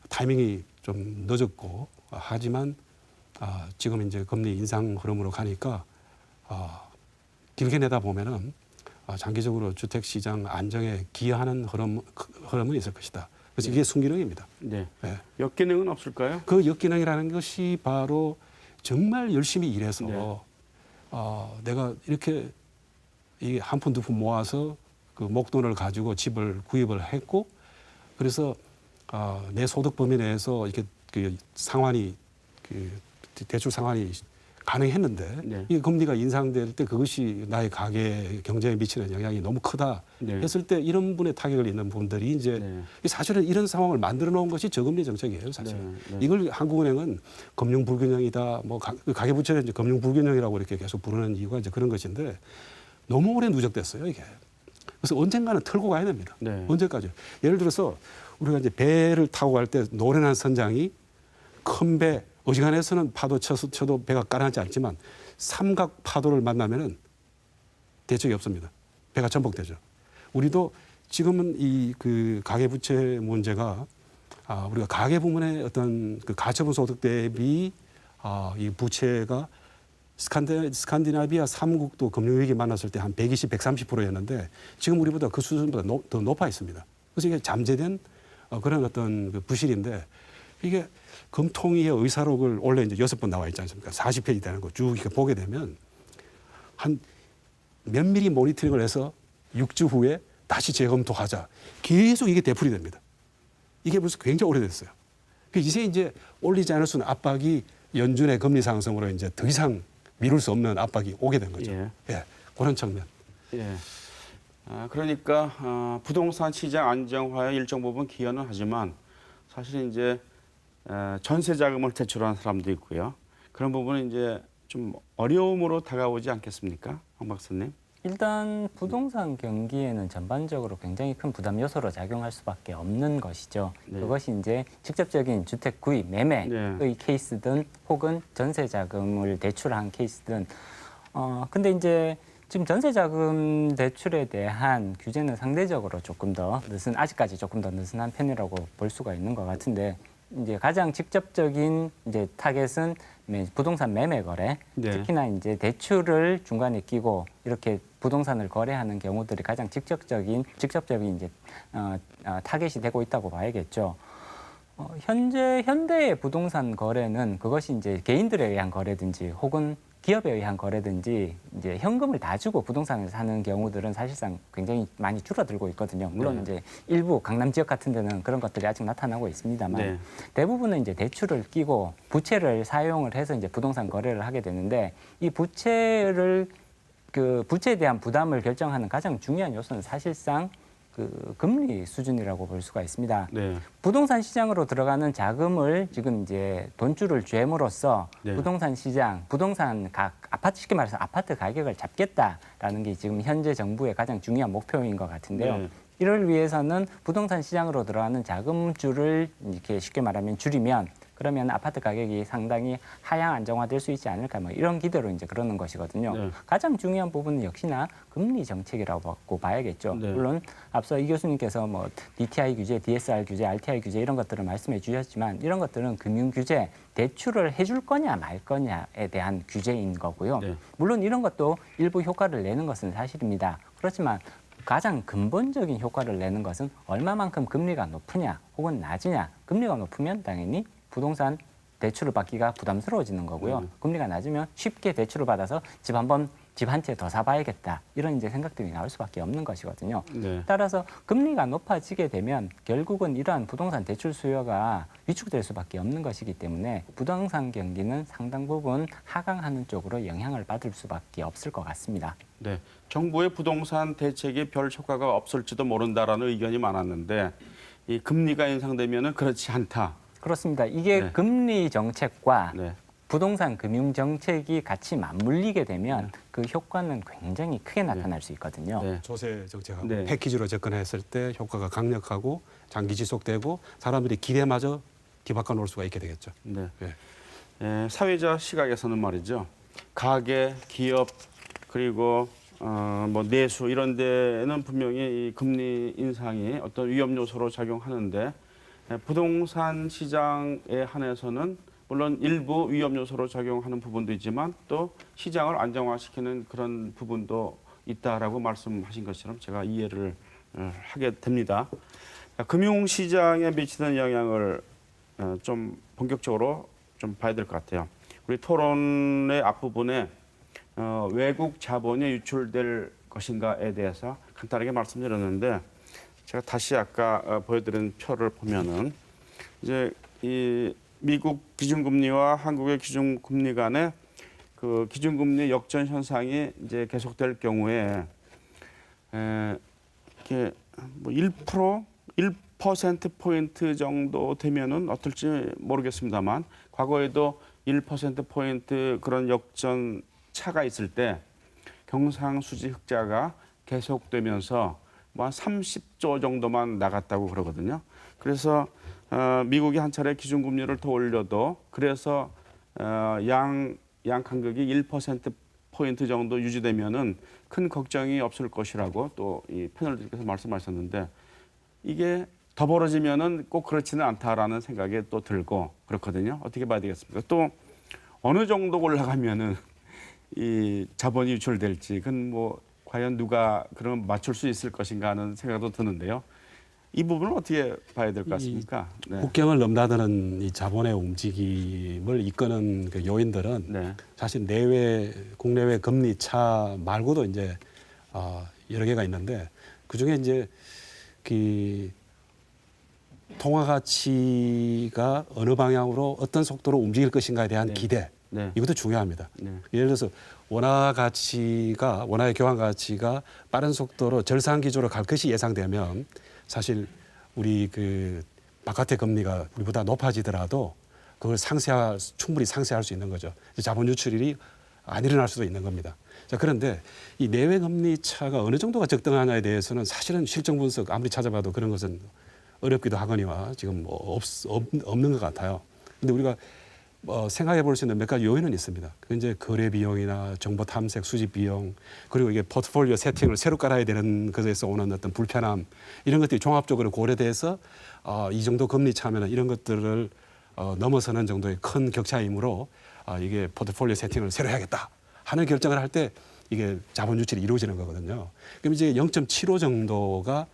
타이밍이 좀 늦었고 하지만 지금 이제 금리 인상 흐름으로 가니까 길게 내다 보면은 장기적으로 주택 시장 안정에 기여하는 흐름은 있을 것이다. 그래서 이게 순기능입니다. 네. 네. 역기능은 없을까요? 그 역기능이라는 것이 바로 정말 열심히 일해서 네. 내가 이렇게 이 한 푼 두 푼 모아서 그 목돈을 가지고 집을 구입을 했고 그래서 내 소득 범위 내에서 이렇게 그 상환이 그 대출 상환이 가능했는데 네. 이 금리가 인상될 때 그것이 나의 가계 경제에 미치는 영향이 너무 크다 네. 했을 때 이런 분의 타격을 입는 분들이 이제 네. 사실은 이런 상황을 만들어 놓은 것이 저금리 정책이에요, 사실. 네. 네. 이걸 한국은행은 금융 불균형이다, 뭐 가계부채를 이제 금융 불균형이라고 이렇게 계속 부르는 이유가 이제 그런 것인데 너무 오래 누적됐어요, 이게. 그래서 언젠가는 털고 가야 됩니다. 네. 언제까지? 예를 들어서 우리가 이제 배를 타고 갈 때 노련한 선장이 큰 배, 어지간해서는 파도 쳐도 배가 가라앉지 않지만 삼각 파도를 만나면은 대책이 없습니다. 배가 전복되죠. 우리도 지금은 이 그 가계부채 문제가 우리가 가계 부문의 어떤 그 가처분 소득 대비 이 부채가 스칸디나비아 3국도 금융위기 만났을 때 한 120, 130%였는데 지금 우리보다 그 수준보다 더 높아 있습니다. 그래서 이게 잠재된 그런 어떤 그 부실인데 이게 금통위의 의사록을 원래 이제 6번 나와 있지 않습니까? 40페이지 되는 거 쭉 이렇게 보게 되면 한 면밀히 모니터링을 해서 6주 후에 다시 재검토하자. 계속 이게 되풀이 됩니다. 이게 벌써 굉장히 오래됐어요. 이제 올리지 않을 수 있는 압박이 연준의 금리 상승으로 이제 더 이상 미룰 수 없는 압박이 오게 된 거죠. 예. 그런 측면. 예. 그러니까 부동산 시장 안정화에 일정 부분 기여는 하지만 사실 이제 전세 자금을 대출하는 사람도 있고요. 그런 부분은 이제 좀 어려움으로 다가오지 않겠습니까, 황 박사님? 일단 부동산 경기에는 전반적으로 굉장히 큰 부담 요소로 작용할 수밖에 없는 것이죠. 네. 그것이 이제 직접적인 주택 구입 매매의 네. 케이스든 혹은 전세 자금을 대출한 케이스든 근데 이제 지금 전세 자금 대출에 대한 규제는 상대적으로 조금 더 아직까지 조금 더 느슨한 편이라고 볼 수가 있는 것 같은데 이제 가장 직접적인 이제 타겟은 부동산 매매 거래, 네. 특히나 이제 대출을 중간에 끼고 이렇게 부동산을 거래하는 경우들이 가장 직접적인 이제 타겟이 되고 있다고 봐야겠죠. 현재의 부동산 거래는 그것이 이제 개인들에 의한 거래든지 혹은 기업에 의한 거래든지 이제 현금을 다 주고 부동산을 사는 경우들은 사실상 굉장히 많이 줄어들고 있거든요. 물론 네. 이제 일부 강남 지역 같은 데는 그런 것들이 아직 나타나고 있습니다만 네. 대부분은 이제 대출을 끼고 부채를 사용을 해서 이제 부동산 거래를 하게 되는데 이 부채에 대한 부담을 결정하는 가장 중요한 요소는 사실상 그 금리 수준이라고 볼 수가 있습니다. 네. 부동산 시장으로 들어가는 자금을 지금 이제 돈줄을 쨈으로써 네. 부동산 시장, 아파트 쉽게 말해서 아파트 가격을 잡겠다라는 게 지금 현재 정부의 가장 중요한 목표인 것 같은데요. 네. 이를 위해서는 부동산 시장으로 들어가는 자금줄을 이렇게 쉽게 말하면 줄이면 그러면 아파트 가격이 상당히 하향 안정화될 수 있지 않을까 뭐 이런 기대로 이제 그러는 것이거든요. 네. 가장 중요한 부분은 역시나 금리 정책이라고 봐야겠죠. 네. 물론 앞서 이 교수님께서 뭐 DTI 규제, DSR 규제, RTI 규제 이런 것들을 말씀해 주셨지만 이런 것들은 금융 규제, 대출을 해줄 거냐 말 거냐에 대한 규제인 거고요. 네. 물론 이런 것도 일부 효과를 내는 것은 사실입니다. 그렇지만 가장 근본적인 효과를 내는 것은 얼마만큼 금리가 높으냐 혹은 낮으냐. 금리가 높으면 당연히 부동산 대출을 받기가 부담스러워지는 거고요. 금리가 낮으면 쉽게 대출을 받아서 집 한 채 더 사봐야겠다. 이런 이제 생각들이 나올 수밖에 없는 것이거든요. 네. 따라서 금리가 높아지게 되면 결국은 이러한 부동산 대출 수요가 위축될 수밖에 없는 것이기 때문에 부동산 경기는 상당 부분 하강하는 쪽으로 영향을 받을 수밖에 없을 것 같습니다. 네. 정부의 부동산 대책이 별 효과가 없을지도 모른다라는 의견이 많았는데 이 금리가 인상되면은 그렇지 않다. 그렇습니다. 이게 네. 금리 정책과 네. 부동산 금융 정책이 같이 맞물리게 되면 그 효과는 굉장히 크게 나타날 수 있거든요. 네. 조세 정책하고 네. 패키지로 접근했을 때 효과가 강력하고 장기 지속되고 사람들이 기대마저 뒤바꿔 놓을 수가 있게 되겠죠. 네. 네. 사회자 시각에서는 말이죠. 가계, 기업 그리고 뭐 내수 이런 데는 분명히 이 금리 인상이 어떤 위험 요소로 작용하는데 부동산 시장에 한해서는 물론 일부 위험 요소로 작용하는 부분도 있지만 또 시장을 안정화시키는 그런 부분도 있다라고 말씀하신 것처럼 제가 이해를 하게 됩니다. 금융시장에 미치는 영향을 좀 본격적으로 좀 봐야 될 것 같아요. 우리 토론의 앞부분에 외국 자본이 유출될 것인가에 대해서 간단하게 말씀드렸는데 제가 다시 아까 보여드린 표를 보면은 이제 이 미국 기준금리와 한국의 기준금리 간의 그 기준금리 역전 현상이 이제 계속될 경우에 이렇게 뭐 1% 포인트 정도 되면은 어떨지 모르겠습니다만 과거에도 1% 포인트 그런 역전 차가 있을 때 경상수지 흑자가 계속되면서 뭐 한 30조 정도만 나갔다고 그러거든요. 그래서 미국이 한 차례 기준금리를 더 올려도 그래서 양 간극이 1% 포인트 정도 유지되면은 큰 걱정이 없을 것이라고 또 이 패널들께서 말씀하셨는데 이게 더 벌어지면은 꼭 그렇지는 않다라는 생각이 또 들고 그렇거든요. 어떻게 봐야 되겠습니까? 또 어느 정도 올라가면은 이 자본이 유출될지 그건 뭐 과연 누가 그럼 맞출 수 있을 것인가 하는 생각도 드는데요. 이 부분을 어떻게 봐야 될 것 같습니까? 네. 국경을 넘나드는 이 자본의 움직임을 이끄는 그 요인들은 네. 사실 국내외 금리 차 말고도 이제 여러 개가 있는데 그 중에 이제 그 통화 가치가 어느 방향으로 어떤 속도로 움직일 것인가에 대한 네. 기대 네. 이것도 중요합니다. 네. 예를 들어서 원화의 교환 가치가 빠른 속도로 절상 기조로 갈 것이 예상되면 사실 우리 그 바깥의 금리가 우리보다 높아지더라도 그걸 충분히 상쇄할 수 있는 거죠. 자본 유출이 안 일어날 수도 있는 겁니다. 자, 그런데 이 내외 금리 차가 어느 정도가 적당하냐에 대해서는 사실은 실정 분석 아무리 찾아봐도 그런 것은 어렵기도 하거니와 지금 없는 것 같아요. 근데 우리가 생각해 볼 수 있는 몇 가지 요인은 있습니다. 그 이제 거래 비용이나 정보 탐색, 수집 비용, 그리고 이게 포트폴리오 세팅을 새로 깔아야 되는 것에서 오는 어떤 불편함 이런 것들이 종합적으로 고려돼서 이 정도 금리 차면은 이런 것들을 넘어서는 정도의 큰 격차이므로 이게 포트폴리오 세팅을 새로 해야겠다 하는 결정을 할 때 이게 자본 유출이 이루어지는 거거든요. 그럼 이제 0.75 정도가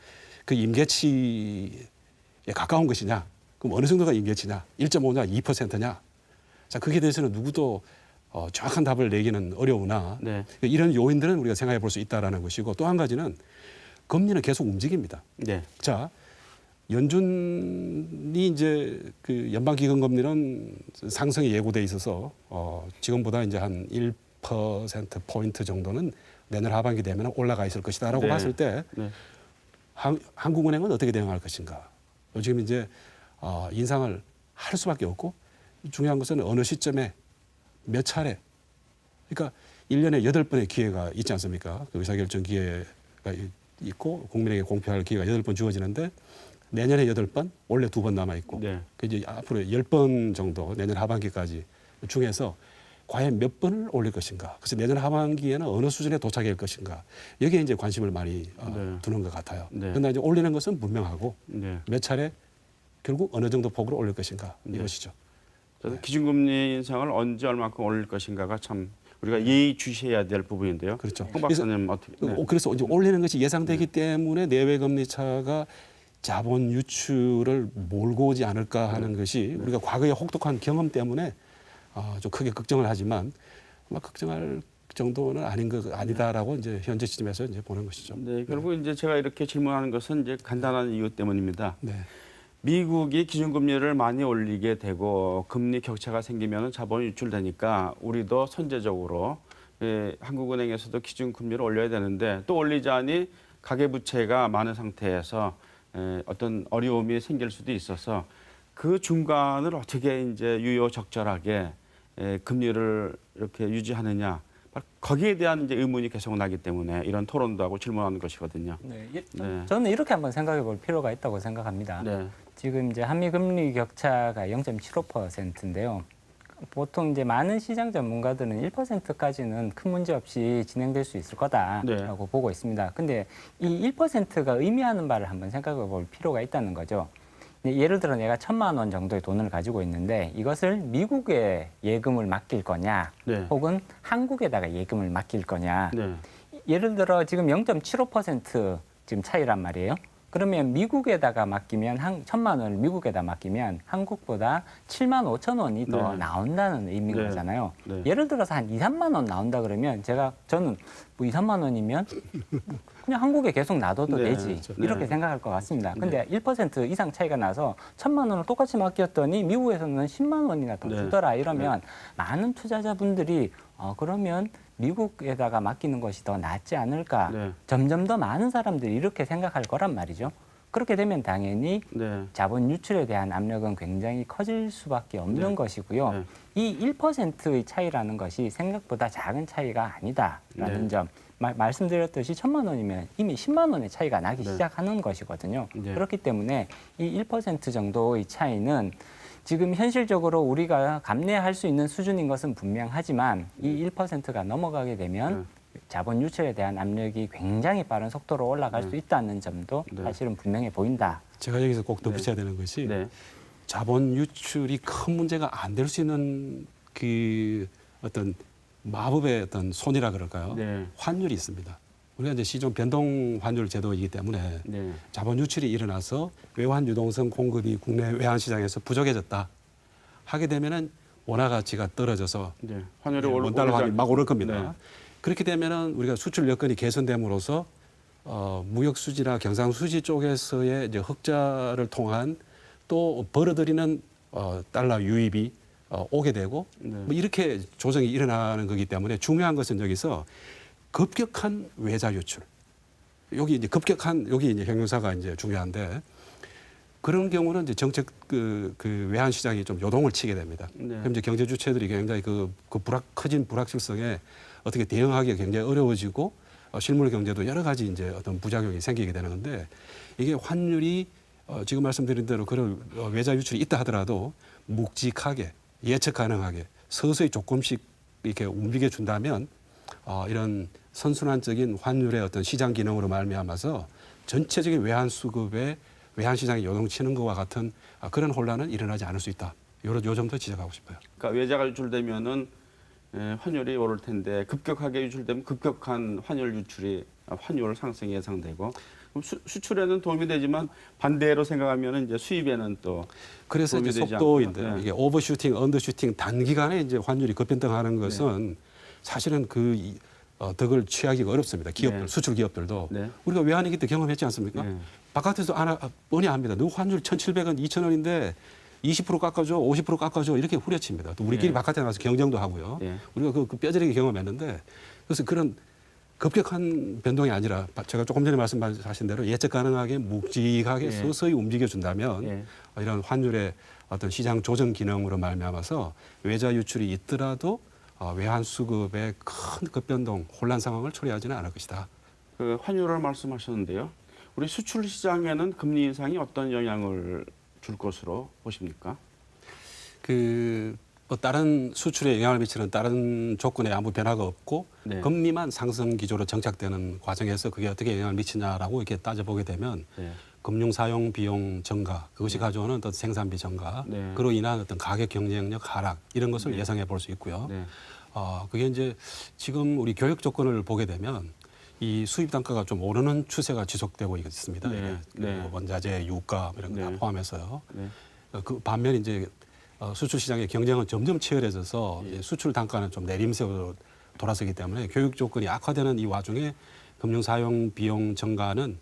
그 임계치에 가까운 것이냐? 그럼 어느 정도가 임계치냐? 1.5냐? 2%냐? 자, 거기에 대해서는 누구도 정확한 답을 내기는 어려우나 네. 이런 요인들은 우리가 생각해 볼 수 있다라는 것이고 또 한 가지는 금리는 계속 움직입니다. 네. 자, 연준이 이제 그 연방기금금리는 상승이 예고돼 있어서 지금보다 이제 한 1% 포인트 정도는 내년 하반기 되면 올라가 있을 것이다라고 네. 봤을 때 네. 한국은행은 어떻게 대응할 것인가? 지금 이제 인상을 할 수밖에 없고 중요한 것은 어느 시점에 몇 차례 그러니까 1년에 8번의 기회가 있지 않습니까? 그 의사결정 기회가 있고 국민에게 공표할 기회가 8번 주어지는데 내년에 8번, 올해 2번 남아 있고 네. 그 이제 앞으로 10번 정도 내년 하반기까지 중에서 과연 몇 번을 올릴 것인가? 그래서 내년 하반기에는 어느 수준에 도착할 것인가? 여기에 이제 관심을 많이 네. 두는 것 같아요. 네. 그런데 이제 올리는 것은 분명하고 네. 몇 차례 결국 어느 정도 폭으로 올릴 것인가 네. 이것이죠. 저는 기준금리 인상을 언제 얼마큼 올릴 것인가가 참 우리가 예의주시해야 될 부분인데요. 그렇죠. 홍 박사님 어떻게? 네. 그래서 이제 올리는 것이 예상되기 때문에 내외 금리 차가 자본 유출을 몰고 오지 않을까 하는 것이 우리가 과거의 혹독한 경험 때문에 좀 크게 걱정을 하지만 아마 걱정할 정도는 아니다라고 이제 현재 시점에서 이제 보는 것이죠. 네, 결국 이제 제가 이렇게 질문하는 것은 이제 간단한 이유 때문입니다. 네. 미국이 기준금리를 많이 올리게 되고 금리 격차가 생기면 자본이 유출되니까 우리도 선제적으로 한국은행에서도 기준금리를 올려야 되는데 또 올리자니 가계부채가 많은 상태에서 어떤 어려움이 생길 수도 있어서 그 중간을 어떻게 이제 유효적절하게 금리를 이렇게 유지하느냐 거기에 대한 이제 의문이 계속 나기 때문에 이런 토론도 하고 질문하는 것이거든요. 네. 네. 저는 이렇게 한번 생각해 볼 필요가 있다고 생각합니다. 네. 지금 이제 한미 금리 격차가 0.75%인데요. 보통 이제 많은 시장 전문가들은 1%까지는 큰 문제 없이 진행될 수 있을 거다라고 네. 보고 있습니다. 근데 이 1%가 의미하는 바를 한번 생각해 볼 필요가 있다는 거죠. 예를 들어 내가 1,000만 원 정도의 돈을 가지고 있는데 이것을 미국에 예금을 맡길 거냐 네. 혹은 한국에다가 예금을 맡길 거냐. 네. 예를 들어 지금 0.75% 지금 차이란 말이에요. 그러면 미국에다가 맡기면 1,000만 원을 미국에다 맡기면 한국보다 7만 5천 원이 더 네. 나온다는 의미인 네. 거잖아요. 네. 예를 들어서 한 2, 3만 원 나온다 그러면 저는 뭐 2, 3만 원이면 그냥 한국에 계속 놔둬도 네. 되지 그렇죠. 이렇게 네. 생각할 것 같습니다. 근데 1% 이상 차이가 나서 1,000만 원을 똑같이 맡겼더니 미국에서는 10만 원이나 더 네. 주더라 이러면 많은 투자자분들이 그러면 미국에다가 맡기는 것이 더 낫지 않을까. 네. 점점 더 많은 사람들이 이렇게 생각할 거란 말이죠. 그렇게 되면 당연히 네. 자본 유출에 대한 압력은 굉장히 커질 수밖에 없는 네. 것이고요. 네. 이 1%의 차이라는 것이 생각보다 작은 차이가 아니다라는 네. 점. 말씀드렸듯이 1,000만 원이면 이미 10만 원의 차이가 나기 네. 시작하는 것이거든요. 네. 그렇기 때문에 이 1% 정도의 차이는 지금 현실적으로 우리가 감내할 수 있는 수준인 것은 분명하지만 이 1%가 넘어가게 되면 자본 유출에 대한 압력이 굉장히 빠른 속도로 올라갈 수 있다는 점도 네. 사실은 분명해 보인다. 제가 여기서 꼭 덧붙여야 되는 것이 네. 자본 유출이 큰 문제가 안 될 수 있는 그 어떤 마법의 어떤 손이라 그럴까요? 네. 환율이 있습니다. 우리가 이제 시중 변동 환율 제도이기 때문에 네. 자본 유출이 일어나서 외환 유동성 공급이 국내 외환 시장에서 부족해졌다 하게 되면은 원화 가치가 떨어져서 네. 환율이 원달러 환율이 막 오를 겁니다. 네. 그렇게 되면은 우리가 수출 여건이 개선됨으로써 무역 수지나 경상 수지 쪽에서의 이제 흑자를 통한 또 벌어들이는 달러 유입이 오게 되고 네. 뭐 이렇게 조정이 일어나는 거기 때문에 중요한 것은 여기서 급격한 외자 유출. 여기 이제 급격한 여기 이제 형용사가 이제 중요한데 그런 경우는 이제 정책 그 외환 시장이 좀 요동을 치게 됩니다. 네. 그럼 이제 경제 주체들이 굉장히 그 커진 불확실성에 어떻게 대응하기가 굉장히 어려워지고 실물 경제도 여러 가지 이제 어떤 부작용이 생기게 되는 건데 이게 환율이 지금 말씀드린 대로 그런 외자 유출이 있다 하더라도 묵직하게 예측 가능하게 서서히 조금씩 이렇게 움직여 준다면 이런 선순환적인 환율의 어떤 시장 기능으로 말미암아서 전체적인 외환 수급에 외환 시장이 요동치는 것과 같은 그런 혼란은 일어나지 않을 수 있다. 요 점도 지적하고 싶어요. 그러니까 외자가 유출되면은 환율이 오를 텐데 급격하게 유출되면 급격한 환율 상승이 예상되고 그럼 수출에는 도움이 되지만 반대로 생각하면 이제 수입에는 또 그래서 도움이 이제 되지 속도인데 않고. 네. 이게 오버슈팅, 언더슈팅 단기간에 이제 환율이 급변동하는 것은 사실은 그 덕을 취하기가 어렵습니다. 기업들, 네. 수출 기업들도 네. 우리가 외환위기 때 경험했지 않습니까? 네. 바깥에서 뻔히 합니다. 너 환율 1,700원, 2,000원인데 20% 깎아줘, 50% 깎아줘 이렇게 후려칩니다. 또 우리끼리 네. 바깥에 나가서 경쟁도 하고요. 네. 우리가 그 뼈저리게 경험했는데 그래서 그런 급격한 변동이 아니라 제가 조금 전에 말씀하신 대로 예측 가능하게 묵직하게 네. 서서히 움직여준다면 네. 이런 환율의 어떤 시장 조정 기능으로 말미암아서 외자 유출이 있더라도 외환 수급의 큰 급변동, 혼란 상황을 초래하지는 않을 것이다. 그 환율을 말씀하셨는데요. 우리 수출 시장에는 금리 인상이 어떤 영향을 줄 것으로 보십니까? 뭐 다른 수출에 영향을 미치는 다른 조건에 아무 변화가 없고 네. 금리만 상승 기조로 정착되는 과정에서 그게 어떻게 영향을 미치냐라고 이렇게 따져보게 되면 네. 금융 사용 비용 증가, 그것이 가져오는 어떤 생산비 증가, 네. 그로 인한 어떤 가격 경쟁력 하락 이런 것을 예상해 볼 수 있고요. 네. 그게 이제 지금 우리 교육 조건을 보게 되면 이 수입 단가가 좀 오르는 추세가 지속되고 있습니다. 네. 그 네. 원자재, 유가 이런 거 다 네. 포함해서요. 네. 그 반면 이제 수출 시장의 경쟁은 점점 치열해져서 예. 수출 단가는 좀 내림세로 돌아서기 때문에 교육 조건이 악화되는 이 와중에 금융 사용 비용 증가는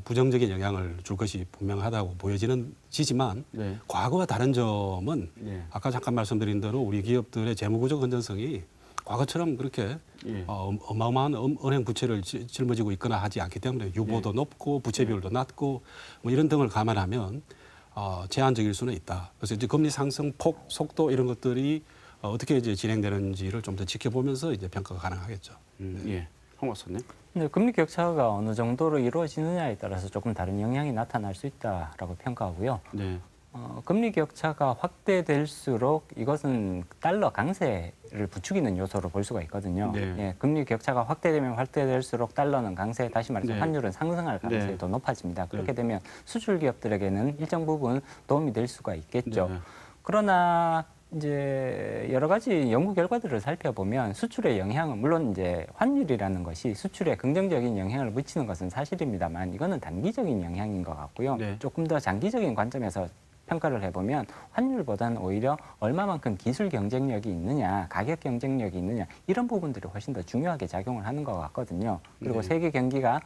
부정적인 영향을 줄 것이 분명하다고 보여지지만 네. 과거와 다른 점은 네. 아까 잠깐 말씀드린 대로 우리 기업들의 재무구조 건전성이 과거처럼 그렇게 예. 어마어마한 은행 부채를 짊어지고 있거나 하지 않기 때문에 유보도 높고 부채 비율도 낮고 뭐 이런 등을 감안하면 제한적일 수는 있다. 그래서 이제 금리 상승 폭, 속도 이런 것들이 어떻게 이제 진행되는지를 좀 더 지켜보면서 이제 평가가 가능하겠죠. 예. 홍 박사님. 근데 금리 격차가 어느 정도로 이루어지느냐에 따라서 조금 다른 영향이 나타날 수 있다라고 평가하고요. 네. 금리 격차가 확대될수록 이것은 달러 강세를 부추기는 요소로 볼 수가 있거든요. 네. 예, 금리 격차가 확대되면 확대될수록 달러는 강세, 다시 말해서 네. 환율은 상승할 가능성이 네. 더 높아집니다. 그렇게 네. 되면 수출 기업들에게는 일정 부분 도움이 될 수가 있겠죠. 네. 그러나 이제 여러 가지 연구 결과들을 살펴보면 수출의 영향은 물론 이제 환율이라는 것이 수출에 긍정적인 영향을 미치는 것은 사실입니다만 이거는 단기적인 영향인 것 같고요. 네. 조금 더 장기적인 관점에서 평가를 해보면 환율보다는 오히려 얼마만큼 기술 경쟁력이 있느냐, 가격 경쟁력이 있느냐 이런 부분들이 훨씬 더 중요하게 작용을 하는 것 같거든요. 그리고 네. 세계 경기가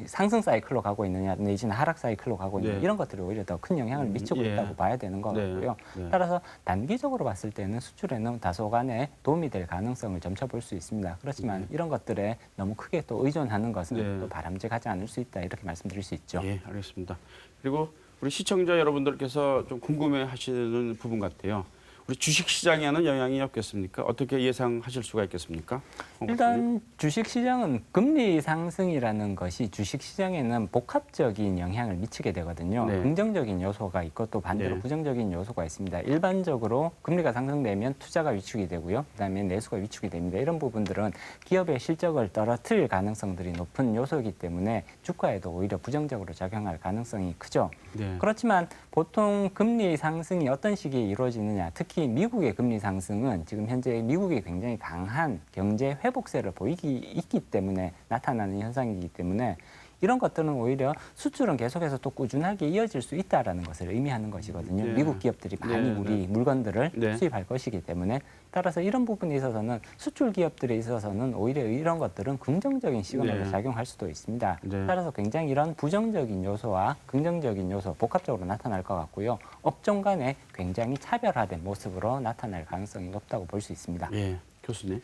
상승 사이클로 가고 있느냐 내지는 하락 사이클로 가고 있느냐 네. 이런 것들이 오히려 더 큰 영향을 미치고 예. 있다고 봐야 되는 것 네. 같고요. 네. 따라서 단기적으로 봤을 때는 수출에는 다소간의 도움이 될 가능성을 점쳐볼 수 있습니다. 그렇지만 이런 것들에 너무 크게 또 의존하는 것은 네. 또 바람직하지 않을 수 있다 이렇게 말씀드릴 수 있죠. 예, 알겠습니다. 그리고 우리 시청자 여러분들께서 좀 궁금해하시는 부분 같아요. 우리 주식 시장에는 영향이 없겠습니까? 어떻게 예상하실 수가 있겠습니까? 홍 박사님? 일단 주식 시장은 금리 상승이라는 것이 주식 시장에는 복합적인 영향을 미치게 되거든요. 네. 긍정적인 요소가 있고 또 반대로 네. 부정적인 요소가 있습니다. 일반적으로 금리가 상승되면 투자가 위축이 되고요. 그다음에 내수가 위축이 됩니다. 이런 부분들은 기업의 실적을 떨어뜨릴 가능성들이 높은 요소이기 때문에 주가에도 오히려 부정적으로 작용할 가능성이 크죠. 네. 그렇지만 보통 금리 상승이 어떤 시기에 이루어지느냐, 특히 미국의 금리 상승은 지금 현재 미국이 굉장히 강한 경제 회복세를 있기 때문에 나타나는 현상이기 때문에 이런 것들은 오히려 수출은 계속해서 또 꾸준하게 이어질 수 있다라는 것을 의미하는 것이거든요. 네. 미국 기업들이 많이 네, 우리 물건들을 네. 수입할 것이기 때문에 따라서 이런 부분에 있어서는 수출 기업들에 있어서는 오히려 이런 것들은 긍정적인 시그널로 네. 작용할 수도 있습니다. 네. 따라서 굉장히 이런 부정적인 요소와 긍정적인 요소 복합적으로 나타날 것 같고요. 업종 간에 굉장히 차별화된 모습으로 나타날 가능성이 높다고 볼 수 있습니다. 예, 교수님.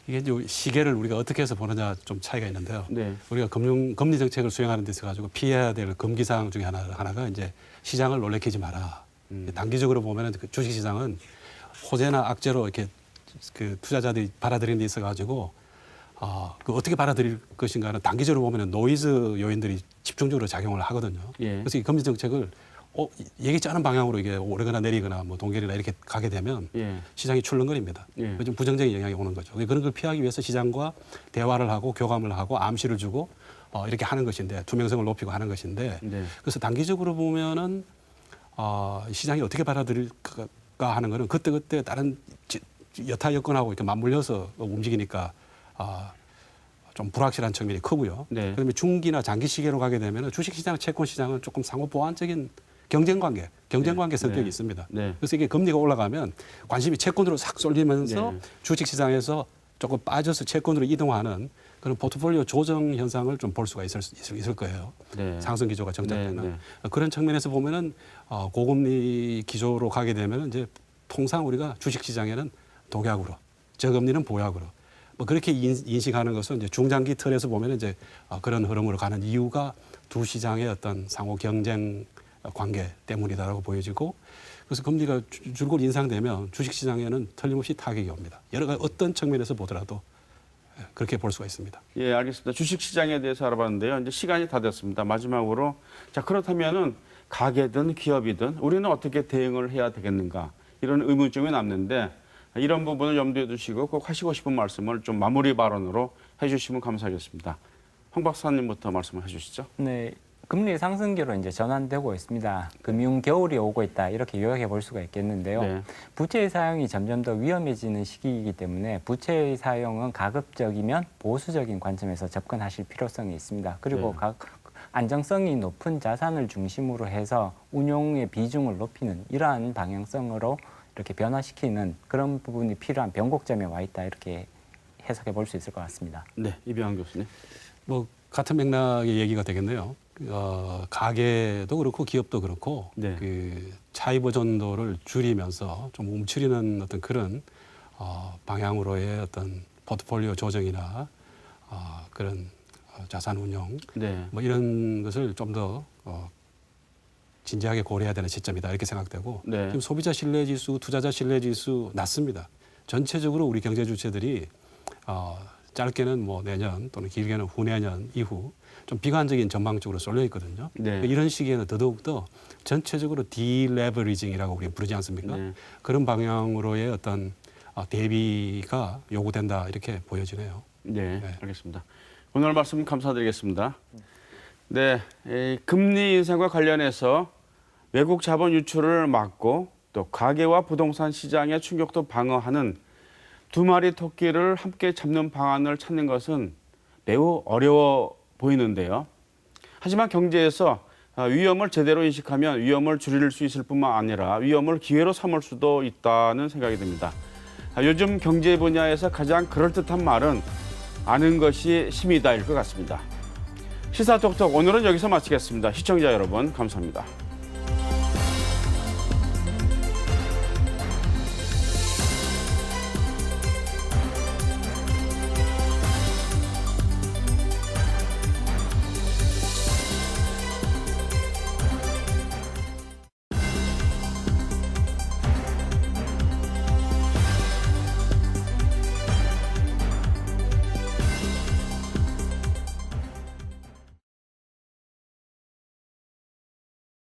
이게 이제 시계를 우리가 어떻게 해서 보느냐 좀 차이가 있는데요. 네. 우리가 금리 정책을 수행하는 데 있어 가지고 피해야 될 금기사항 중에 하나가 이제 시장을 놀래키지 마라. 단기적으로 보면은 그 주식 시장은 호재나 악재로 이렇게 그 투자자들이 받아들이는 데 있어 가지고 그 어떻게 받아들일 것인가는 단기적으로 보면은 노이즈 요인들이 집중적으로 작용을 하거든요. 예. 그래서 이 금리 정책을 예기치 않은 방향으로 이게 오르거나 내리거나 뭐 동결이나 이렇게 가게 되면 예. 시장이 출렁거립니다. 예. 좀 부정적인 영향이 오는 거죠. 그런 걸 피하기 위해서 시장과 대화를 하고 교감을 하고 암시를 주고 이렇게 하는 것인데 투명성을 높이고 하는 것인데 네. 그래서 단기적으로 보면은 시장이 어떻게 받아들일까 하는 거는 그때그때 다른 여타 여건하고 이렇게 맞물려서 움직이니까 좀 불확실한 측면이 크고요. 네. 그다음에 중기나 장기 시계로 가게 되면 주식시장, 채권시장은 조금 상호 보완적인 경쟁 관계 성격이 네. 있습니다. 네. 그래서 이게 금리가 올라가면 관심이 채권으로 싹 쏠리면서 네. 주식시장에서 조금 빠져서 채권으로 이동하는 그런 포트폴리오 조정 현상을 좀 볼 수가 있을 거예요. 네. 상승 기조가 정착되는 네, 그런 측면에서 보면은 고금리 기조로 가게 되면 이제 통상 우리가 주식시장에는 독약으로 저금리는 보약으로 뭐 그렇게 인식하는 것은 이제 중장기 틀에서 보면 이제 그런 흐름으로 가는 이유가 두 시장의 어떤 상호 경쟁 관계 때문이다라고 보여지고 그래서 금리가 줄곧 인상되면 주식시장에는 틀림없이 타격이 옵니다. 여러 가지 어떤 측면에서 보더라도 그렇게 볼 수가 있습니다. 예, 알겠습니다. 주식 시장에 대해서 알아봤는데요. 이제 시간이 다 됐습니다. 마지막으로 자 그렇다면은 가게든 기업이든 우리는 어떻게 대응을 해야 되겠는가 이런 의문점이 남는데 이런 부분을 염두에 두시고 꼭 하시고 싶은 말씀을 좀 마무리 발언으로 해주시면 감사하겠습니다. 홍 박사님부터 말씀을 해주시죠. 네, 금리 상승기로 이제 전환되고 있습니다. 금융 겨울이 오고 있다 이렇게 요약해 볼 수가 있겠는데요. 네. 부채의 사용이 점점 더 위험해지는 시기이기 때문에 부채의 사용은 가급적이면 보수적인 관점에서 접근하실 필요성이 있습니다. 그리고 네. 안정성이 높은 자산을 중심으로 해서 운용의 비중을 높이는 이러한 방향성으로 이렇게 변화시키는 그런 부분이 필요한 변곡점에 와 있다 이렇게 해석해 볼 수 있을 것 같습니다. 네, 이병헌 교수님. 뭐 같은 맥락의 얘기가 되겠네요. 가게도 그렇고 기업도 그렇고 네. 그 차이 보존도를 줄이면서 좀 움츠리는 어떤 그런 방향으로의 어떤 포트폴리오 조정이나 그런 자산 운용 네. 뭐 이런 것을 좀 더 진지하게 고려해야 되는 시점이다 이렇게 생각되고 네. 지금 소비자 신뢰 지수, 투자자 신뢰 지수 낮습니다. 전체적으로 우리 경제 주체들이 짧게는 뭐 내년 또는 길게는 후내년 이후 좀 비관적인 전망 쪽으로 쏠려 있거든요. 네. 이런 시기에는 더더욱더 전체적으로 디레버리징이라고 우리가 부르지 않습니까? 네. 그런 방향으로의 어떤 대비가 요구된다 이렇게 보여지네요. 네, 네. 알겠습니다. 오늘 말씀 감사드리겠습니다. 네, 이 금리 인상과 관련해서 외국 자본 유출을 막고 또 가계와 부동산 시장의 충격도 방어하는 두 마리 토끼를 함께 잡는 방안을 찾는 것은 매우 어려워 보이는데요. 하지만 경제에서 위험을 제대로 인식하면 위험을 줄일 수 있을 뿐만 아니라 위험을 기회로 삼을 수도 있다는 생각이 듭니다. 요즘 경제 분야에서 가장 그럴듯한 말은 아는 것이 힘이다일 것 같습니다. 시사톡톡 오늘은 여기서 마치겠습니다. 시청자 여러분 감사합니다.